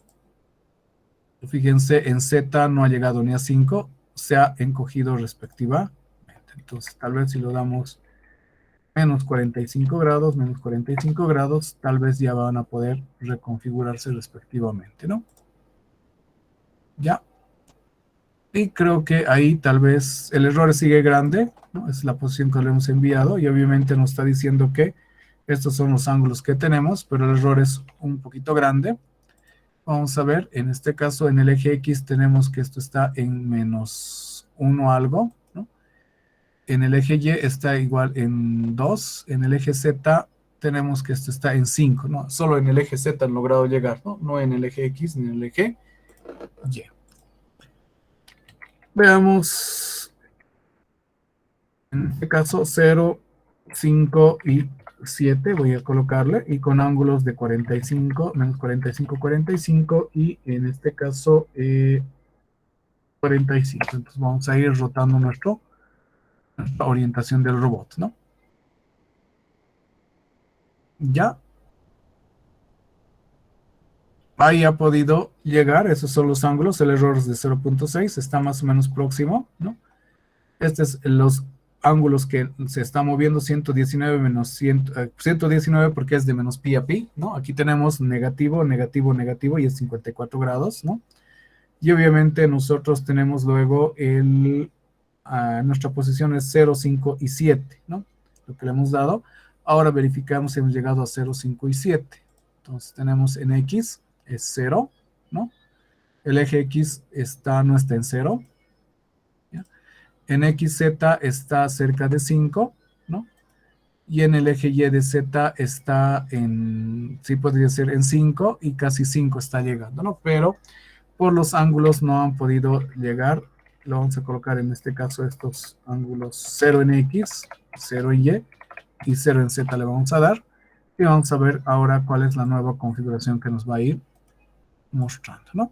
fíjense, en Z no ha llegado ni a 5, se ha encogido respectivamente. Entonces tal vez si lo damos menos 45 grados, menos 45 grados, tal vez ya van a poder reconfigurarse respectivamente, ¿no? Ya. Y creo que ahí tal vez el error sigue grande, ¿no? Es la posición que le hemos enviado y obviamente nos está diciendo que estos son los ángulos que tenemos, pero el error es un poquito grande. Vamos a ver, en este caso en el eje X tenemos que esto está en menos 1 algo, ¿no? En el eje Y está igual en 2, en el eje Z tenemos que esto está en 5, ¿no? Solo en el eje Z han logrado llegar, ¿no? No en el eje X ni en el eje Y. Veamos, en este caso 0, 5 y 7 voy a colocarle, y con ángulos de 45, menos 45, 45, y en este caso 45. Entonces vamos a ir rotando nuestra orientación del robot, ¿no? Ya. Ahí ha podido llegar, esos son los ángulos, el error es de 0.6, está más o menos próximo, ¿no? Este es los ángulos que se está moviendo, 119 menos 119 porque es de menos pi a pi, ¿no? Aquí tenemos negativo, negativo, negativo y es 54 grados, ¿no? Y obviamente nosotros tenemos luego nuestra posición es 0, 5 y 7, ¿no? Lo que le hemos dado. Ahora verificamos si hemos llegado a 0, 5 y 7. Entonces tenemos en X es 0, ¿no? El eje X no está en 0. En XZ está cerca de 5, ¿no? Y en el eje Y de Z está sí podría ser en 5 y casi 5 está llegando, ¿no? Pero por los ángulos no han podido llegar. Lo vamos a colocar en este caso estos ángulos 0 en X, 0 en Y y 0 en Z le vamos a dar. Y vamos a ver ahora cuál es la nueva configuración que nos va a ir mostrando, ¿no?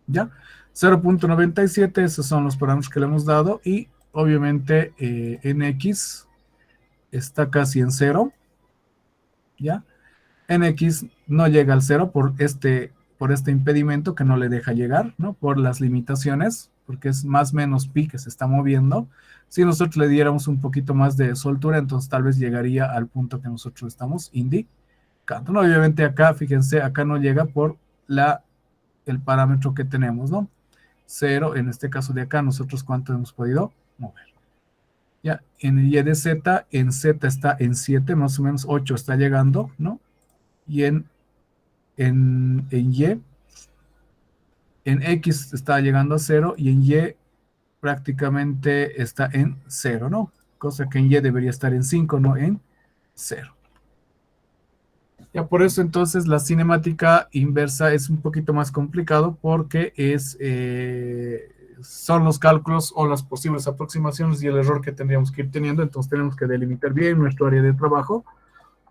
¿Ya? 0.97, esos son los parámetros que le hemos dado y obviamente en X está casi en 0, ¿ya? En X no llega al 0 por este impedimento que no le deja llegar, ¿no? Por las limitaciones, porque es más o menos pi que se está moviendo. Si nosotros le diéramos un poquito más de soltura, entonces tal vez llegaría al punto que nosotros estamos indicando, ¿no? Obviamente acá, fíjense, acá no llega por el parámetro que tenemos, ¿no? 0, en este caso de acá, nosotros cuánto hemos podido mover. Ya, en el Y de Z, en Z está en 7, más o menos 8 está llegando, ¿no? Y en Y, en X está llegando a 0 y en Y prácticamente está en 0, ¿no? Cosa que en Y debería estar en 5, no en 0. Ya por eso entonces la cinemática inversa es un poquito más complicado porque son los cálculos o las posibles aproximaciones y el error que tendríamos que ir teniendo. Entonces tenemos que delimitar bien nuestro área de trabajo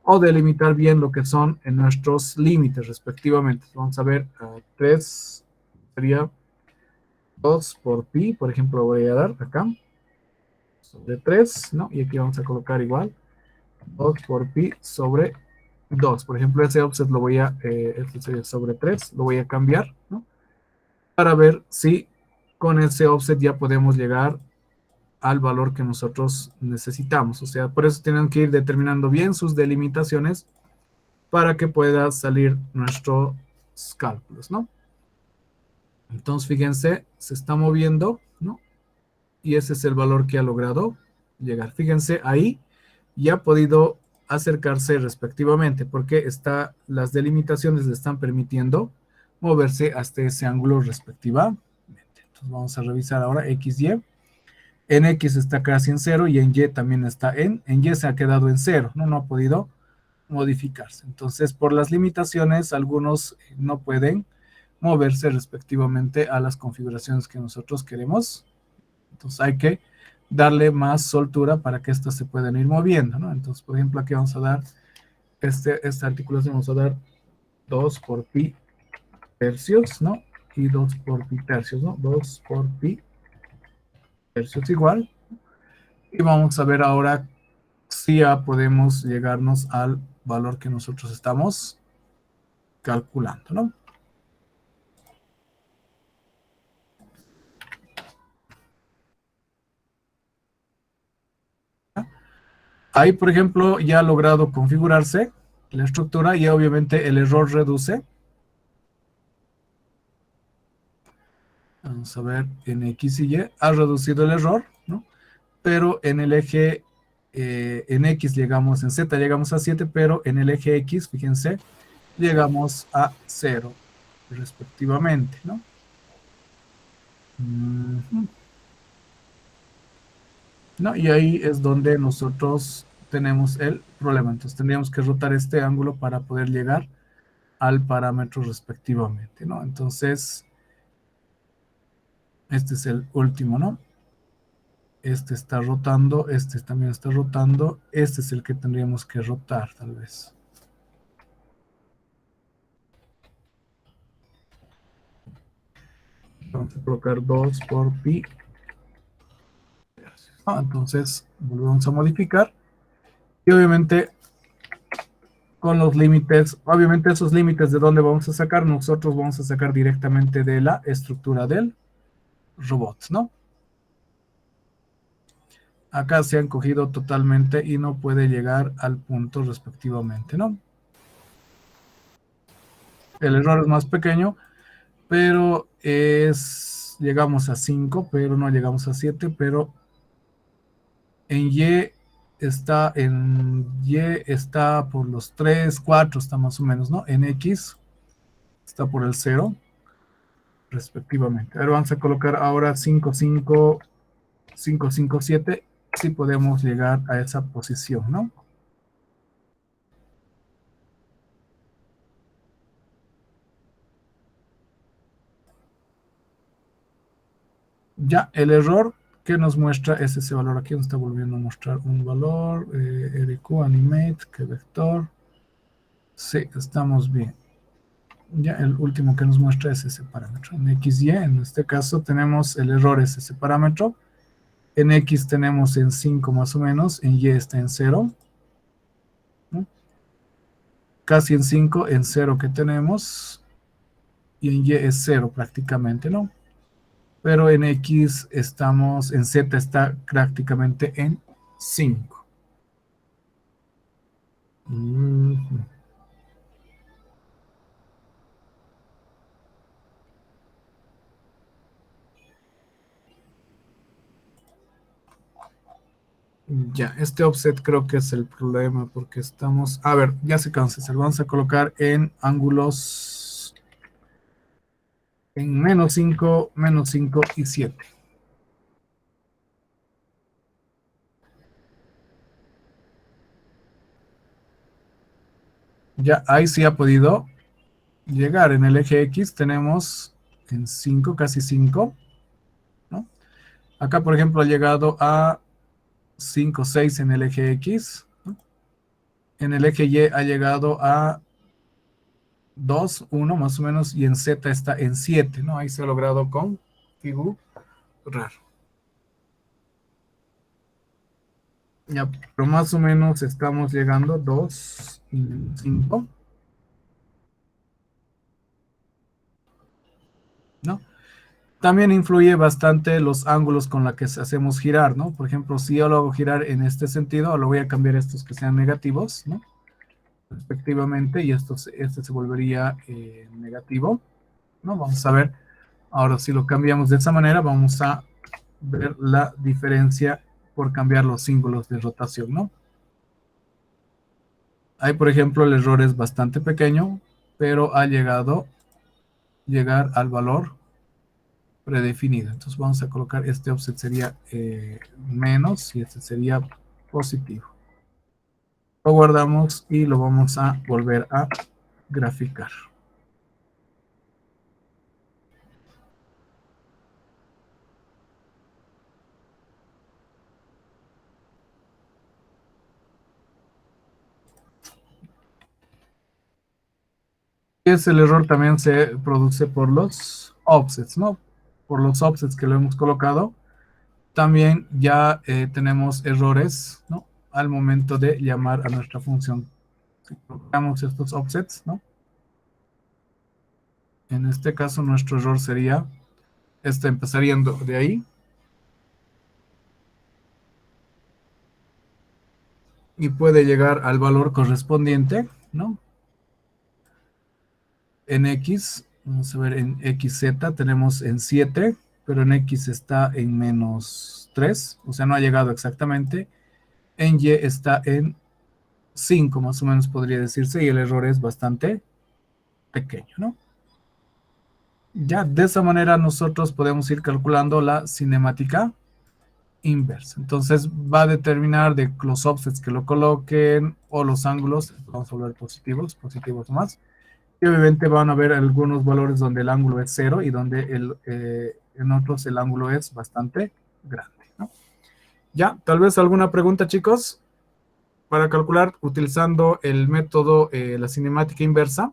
o delimitar bien lo que son en nuestros límites respectivamente. Vamos a ver, 3 sería 2 por pi, por ejemplo, voy a dar acá, sobre 3, ¿no? Y aquí vamos a colocar igual, 2 por pi sobre 2. Por ejemplo, ese offset lo voy a, este sería sobre 3, lo voy a cambiar, ¿no? Para ver si con ese offset ya podemos llegar al valor que nosotros necesitamos. O sea, por eso tienen que ir determinando bien sus delimitaciones para que pueda salir nuestros cálculos, ¿no? Entonces, fíjense, se está moviendo, ¿no? Y ese es el valor que ha logrado llegar. Fíjense, ahí ya ha podido acercarse respectivamente, porque las delimitaciones le están permitiendo moverse hasta ese ángulo respectivamente. Entonces vamos a revisar ahora XY. En X está casi en 0 y en Y también está en Y se ha quedado en 0, ¿no? No ha podido modificarse. Entonces, por las limitaciones, algunos no pueden moverse respectivamente a las configuraciones que nosotros queremos. Entonces hay que darle más soltura para que estas se puedan ir moviendo, ¿no? Entonces, por ejemplo, aquí vamos a dar, esta articulación vamos a dar 2 por pi tercios, ¿no? Y 2 por pi tercios, ¿no? 2 por pi tercios igual. Y vamos a ver ahora si ya podemos llegarnos al valor que nosotros estamos calculando, ¿no? Ahí, por ejemplo, ya ha logrado configurarse la estructura y obviamente el error reduce. Vamos a ver, en X y Y ha reducido el error, ¿no? Pero en el eje, en X llegamos, en Z llegamos a 7, pero en el eje X, fíjense, llegamos a 0, respectivamente, ¿no? ¿No? Y ahí es donde nosotros tenemos el problema. Entonces tendríamos que rotar este ángulo para poder llegar al parámetro respectivamente, ¿no? Entonces, este es el último, ¿no? Este está rotando, este también está rotando, este es el que tendríamos que rotar, tal vez. Vamos a colocar 2 por pi. Entonces, volvemos a modificar. Y obviamente, con los límites, obviamente esos límites de dónde vamos a sacar, nosotros vamos a sacar directamente de la estructura del robot, ¿no? Acá se han cogido totalmente y no puede llegar al punto respectivamente, ¿no? El error es más pequeño, pero llegamos a 5, pero no llegamos a 7, pero en Y está por los 3, 4, está más o menos, ¿no? En X está por el 0, respectivamente. Ahora vamos a colocar ahora 5, 5, 5, 5, 7, si podemos llegar a esa posición, ¿no? Ya, el error que nos muestra es ese valor aquí, nos está volviendo a mostrar un valor, RQ, animate, que vector. Sí, estamos bien. Ya, el último que nos muestra es ese parámetro. En XY, en este caso, tenemos el error, es ese parámetro. En X tenemos en 5 más o menos, en Y está en 0. ¿No? Casi en 5, en 0 que tenemos. Y en Y es 0 prácticamente, ¿no? Pero en X estamos, en Z está prácticamente en 5. Ya, este offset creo que es el problema porque estamos, a ver, ya se cansa, se lo vamos a colocar en ángulos en menos 5 y 7. Ya, ahí sí ha podido llegar. En el eje X tenemos en 5, casi 5, ¿no? Acá, por ejemplo, ha llegado a 5, 6 en el eje X, ¿no? En el eje Y ha llegado a 2, 1 más o menos, y en Z está en 7, ¿no? Ahí se ha logrado configurar. Ya, pero más o menos estamos llegando 2 y 5, ¿no? También influye bastante los ángulos con los que hacemos girar, ¿no? Por ejemplo, si yo lo hago girar en este sentido, lo voy a cambiar estos que sean negativos, ¿no? Respectivamente, y este se volvería negativo, ¿no? Vamos a ver, ahora si lo cambiamos de esa manera, vamos a ver la diferencia por cambiar los símbolos de rotación, ¿no? Ahí, por ejemplo, el error es bastante pequeño, pero ha llegar al valor predefinido. Entonces vamos a colocar este offset sería menos y este sería positivo. Lo guardamos y lo vamos a volver a graficar. El error también se produce por los offsets, ¿no? Por los offsets que lo hemos colocado. También ya tenemos errores, ¿no? Al momento de llamar a nuestra función. Si colocamos estos offsets, ¿no? En este caso nuestro error sería, empezaría de ahí. Y puede llegar al valor correspondiente, ¿no? En X, vamos a ver, en XZ tenemos en 7, pero en X está en menos 3, o sea, no ha llegado exactamente. En Y está en 5, más o menos podría decirse, y el error es bastante pequeño, ¿no? Ya, de esa manera nosotros podemos ir calculando la cinemática inversa. Entonces va a determinar de los offsets que lo coloquen o los ángulos, vamos a hablar positivos más. Y obviamente van a haber algunos valores donde el ángulo es 0 y donde en otros el ángulo es bastante grande, ¿no? Ya, tal vez alguna pregunta, chicos, para calcular utilizando el método, la cinemática inversa,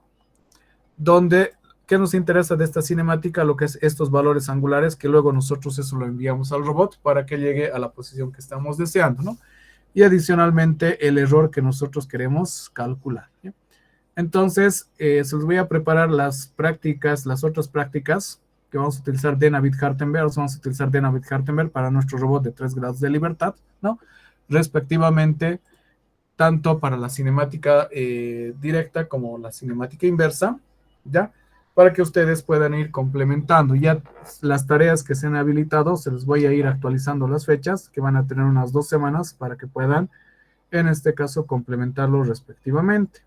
donde, ¿qué nos interesa de esta cinemática? Lo que es estos valores angulares, que luego nosotros eso lo enviamos al robot para que llegue a la posición que estamos deseando, ¿no? Y adicionalmente el error que nosotros queremos calcular, ¿sí? Entonces, se los voy a preparar las prácticas, las otras prácticas que vamos a utilizar de Navier-Hartenberg. Vamos a utilizar de Navier-Hartenberg para nuestro robot de 3 grados de libertad, ¿no? Respectivamente, tanto para la cinemática directa como la cinemática inversa, ¿ya? Para que ustedes puedan ir complementando. Ya las tareas que se han habilitado, se les voy a ir actualizando las fechas, que van a tener unas 2 semanas para que puedan, en este caso, complementarlo respectivamente.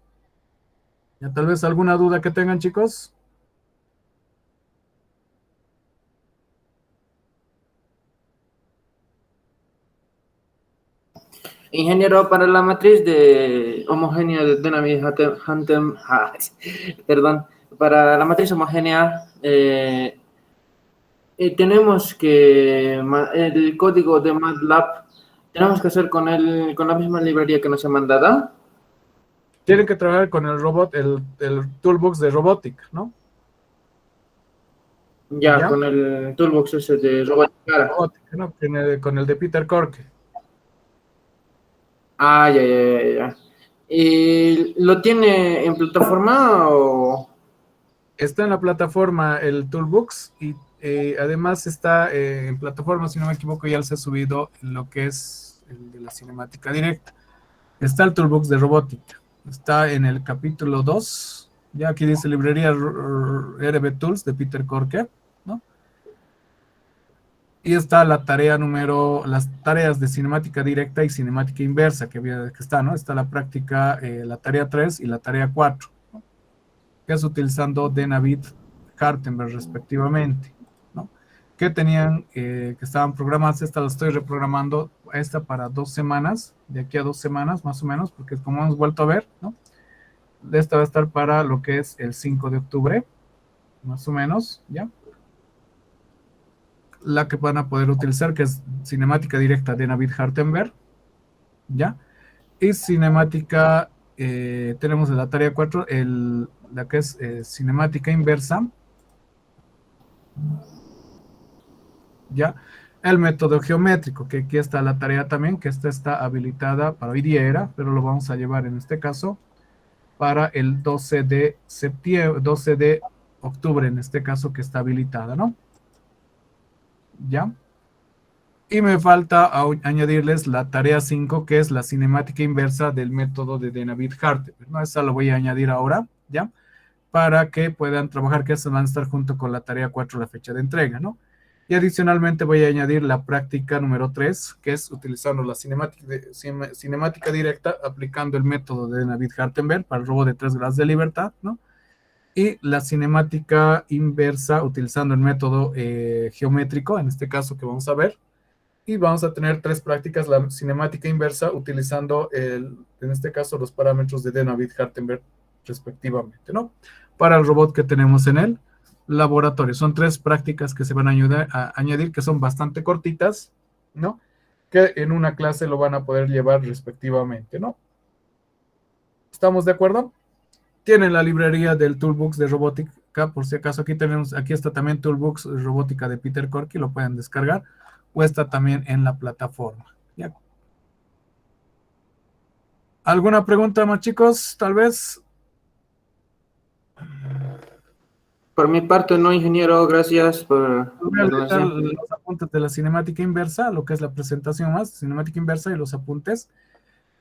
¿Ya tal vez alguna duda que tengan, chicos? Ingeniero, para la matriz de homogénea de Navier-Hartenberg, perdón, para la matriz homogénea, tenemos que, el código de MATLAB, tenemos que hacer con la misma librería que nos ha mandado. Tienen que trabajar con el robot, el toolbox de robótica, ¿no? Ya, ¿Ya? con el toolbox ese de robótica. Robótica, ¿no? Con el de Peter Corke. Ah, ya. ¿Y lo tiene en plataforma o...? Está en la plataforma el Toolbox y además está en plataforma, si no me equivoco, ya se ha subido lo que es el de la cinemática directa. Está el Toolbox de robótica. Está en el capítulo 2. Ya aquí dice librería RB Tools de Peter Corke, ¿no? Y está la tarea las tareas de cinemática directa y cinemática inversa que está, ¿no? Está la práctica, la tarea 3 y la tarea 4. Que es utilizando de Navier-Hartenberg respectivamente, ¿no? Que tenían, que estaban programadas. Esta la estoy reprogramando, esta para 2 semanas, de aquí a 2 semanas más o menos, porque como hemos vuelto a ver, ¿no? Esta va a estar para lo que es el 5 de octubre, más o menos, ¿ya? La que van a poder utilizar, que es cinemática directa de Navier-Hartenberg, ¿ya? Y cinemática, tenemos en la tarea 4, la que es cinemática inversa, ¿ya? El método geométrico, que aquí está la tarea también, que esta está habilitada para hoy día pero lo vamos a llevar en este caso para el 12 de septiembre, 12 de octubre, en este caso, que está habilitada, ¿no? ¿Ya? Y me falta añadirles la tarea 5, que es la cinemática inversa del método de Navier-Hartenberg, ¿no? Esa lo voy a añadir ahora, ¿ya? Para que puedan trabajar, que se van a estar junto con la tarea 4, la fecha de entrega, ¿no? Y adicionalmente voy a añadir la práctica número 3, que es utilizando la cinemática directa, aplicando el método de Navier-Hartenberg para el robot de 3 grados de libertad, ¿no? Y la cinemática inversa utilizando el método geométrico, en este caso que vamos a ver. Y vamos a tener 3 prácticas, la cinemática inversa utilizando, en este caso, los parámetros de Navier-Hartenberg respectivamente, ¿no? Para el robot que tenemos en el laboratorio. Son 3 prácticas que se van a añadir, que son bastante cortitas, ¿no? Que en una clase lo van a poder llevar respectivamente, ¿no? ¿Estamos de acuerdo? Tienen la librería del Toolbox de robótica, por si acaso aquí está también Toolbox robótica de Peter Corke, lo pueden descargar, o está también en la plataforma, ¿ya? ¿Alguna pregunta más, chicos? Tal vez. Por mi parte, no, ingeniero, gracias por Voy a dejar los apuntes de la cinemática inversa, lo que es la presentación más, cinemática inversa y los apuntes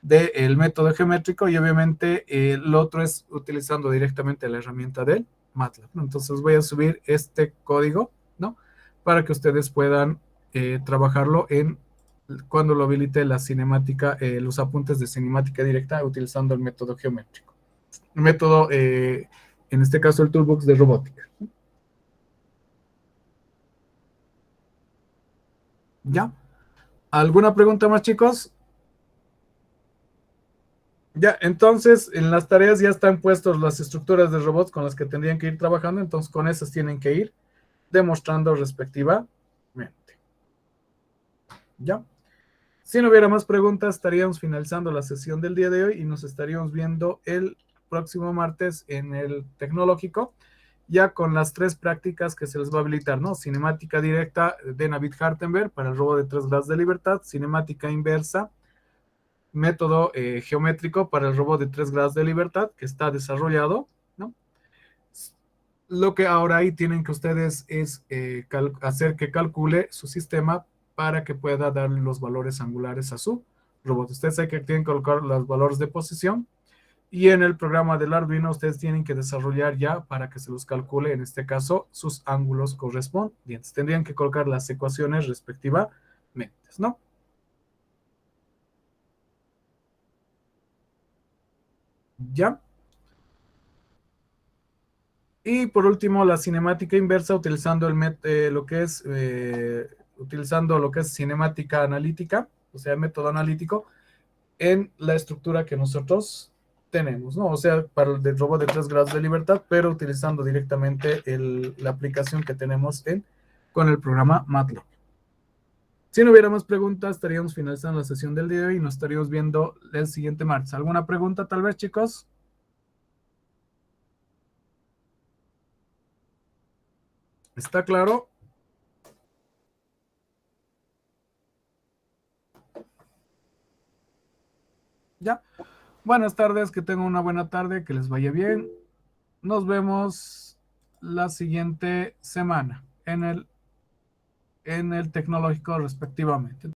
del método geométrico, y obviamente el otro es utilizando directamente la herramienta del MATLAB, ¿no? Entonces voy a subir este código, ¿no? para que ustedes puedan trabajarlo en cuando lo habilite la cinemática, los apuntes de cinemática directa utilizando el método geométrico. El método, en este caso, el Toolbox de robótica. ¿Ya? ¿Alguna pregunta más, chicos? Ya, entonces en las tareas ya están puestas las estructuras de robots con las que tendrían que ir trabajando, entonces con esas tienen que ir demostrando respectivamente. ¿Ya? Si no hubiera más preguntas, estaríamos finalizando la sesión del día de hoy y nos estaríamos viendo el próximo martes en el tecnológico, ya con las 3 prácticas que se les va a habilitar, ¿no? Cinemática directa de David Hartenberg para el robo de 3 grados de libertad, cinemática inversa, método geométrico para el robot de 3 grados de libertad que está desarrollado, ¿no? Lo que ahora ahí tienen que ustedes es hacer que calcule su sistema para que pueda darle los valores angulares a su robot. Ustedes saben que tienen que colocar los valores de posición y en el programa del Arduino ustedes tienen que desarrollar ya para que se los calcule, en este caso, sus ángulos correspondientes. Tendrían que colocar las ecuaciones respectivamente, ¿no? ¿Ya? Y por último, la cinemática inversa utilizando utilizando lo que es cinemática analítica, o sea, método analítico, en la estructura que nosotros tenemos, ¿no? O sea, para el robot de 3 grados de libertad, pero utilizando directamente la aplicación que tenemos con el programa MATLAB. Si no hubiera más preguntas, estaríamos finalizando la sesión del día de hoy y nos estaríamos viendo el siguiente martes. ¿Alguna pregunta tal vez, chicos? ¿Está claro? Ya. Buenas tardes, que tengan una buena tarde, que les vaya bien. Nos vemos la siguiente semana en el tecnológico respectivamente.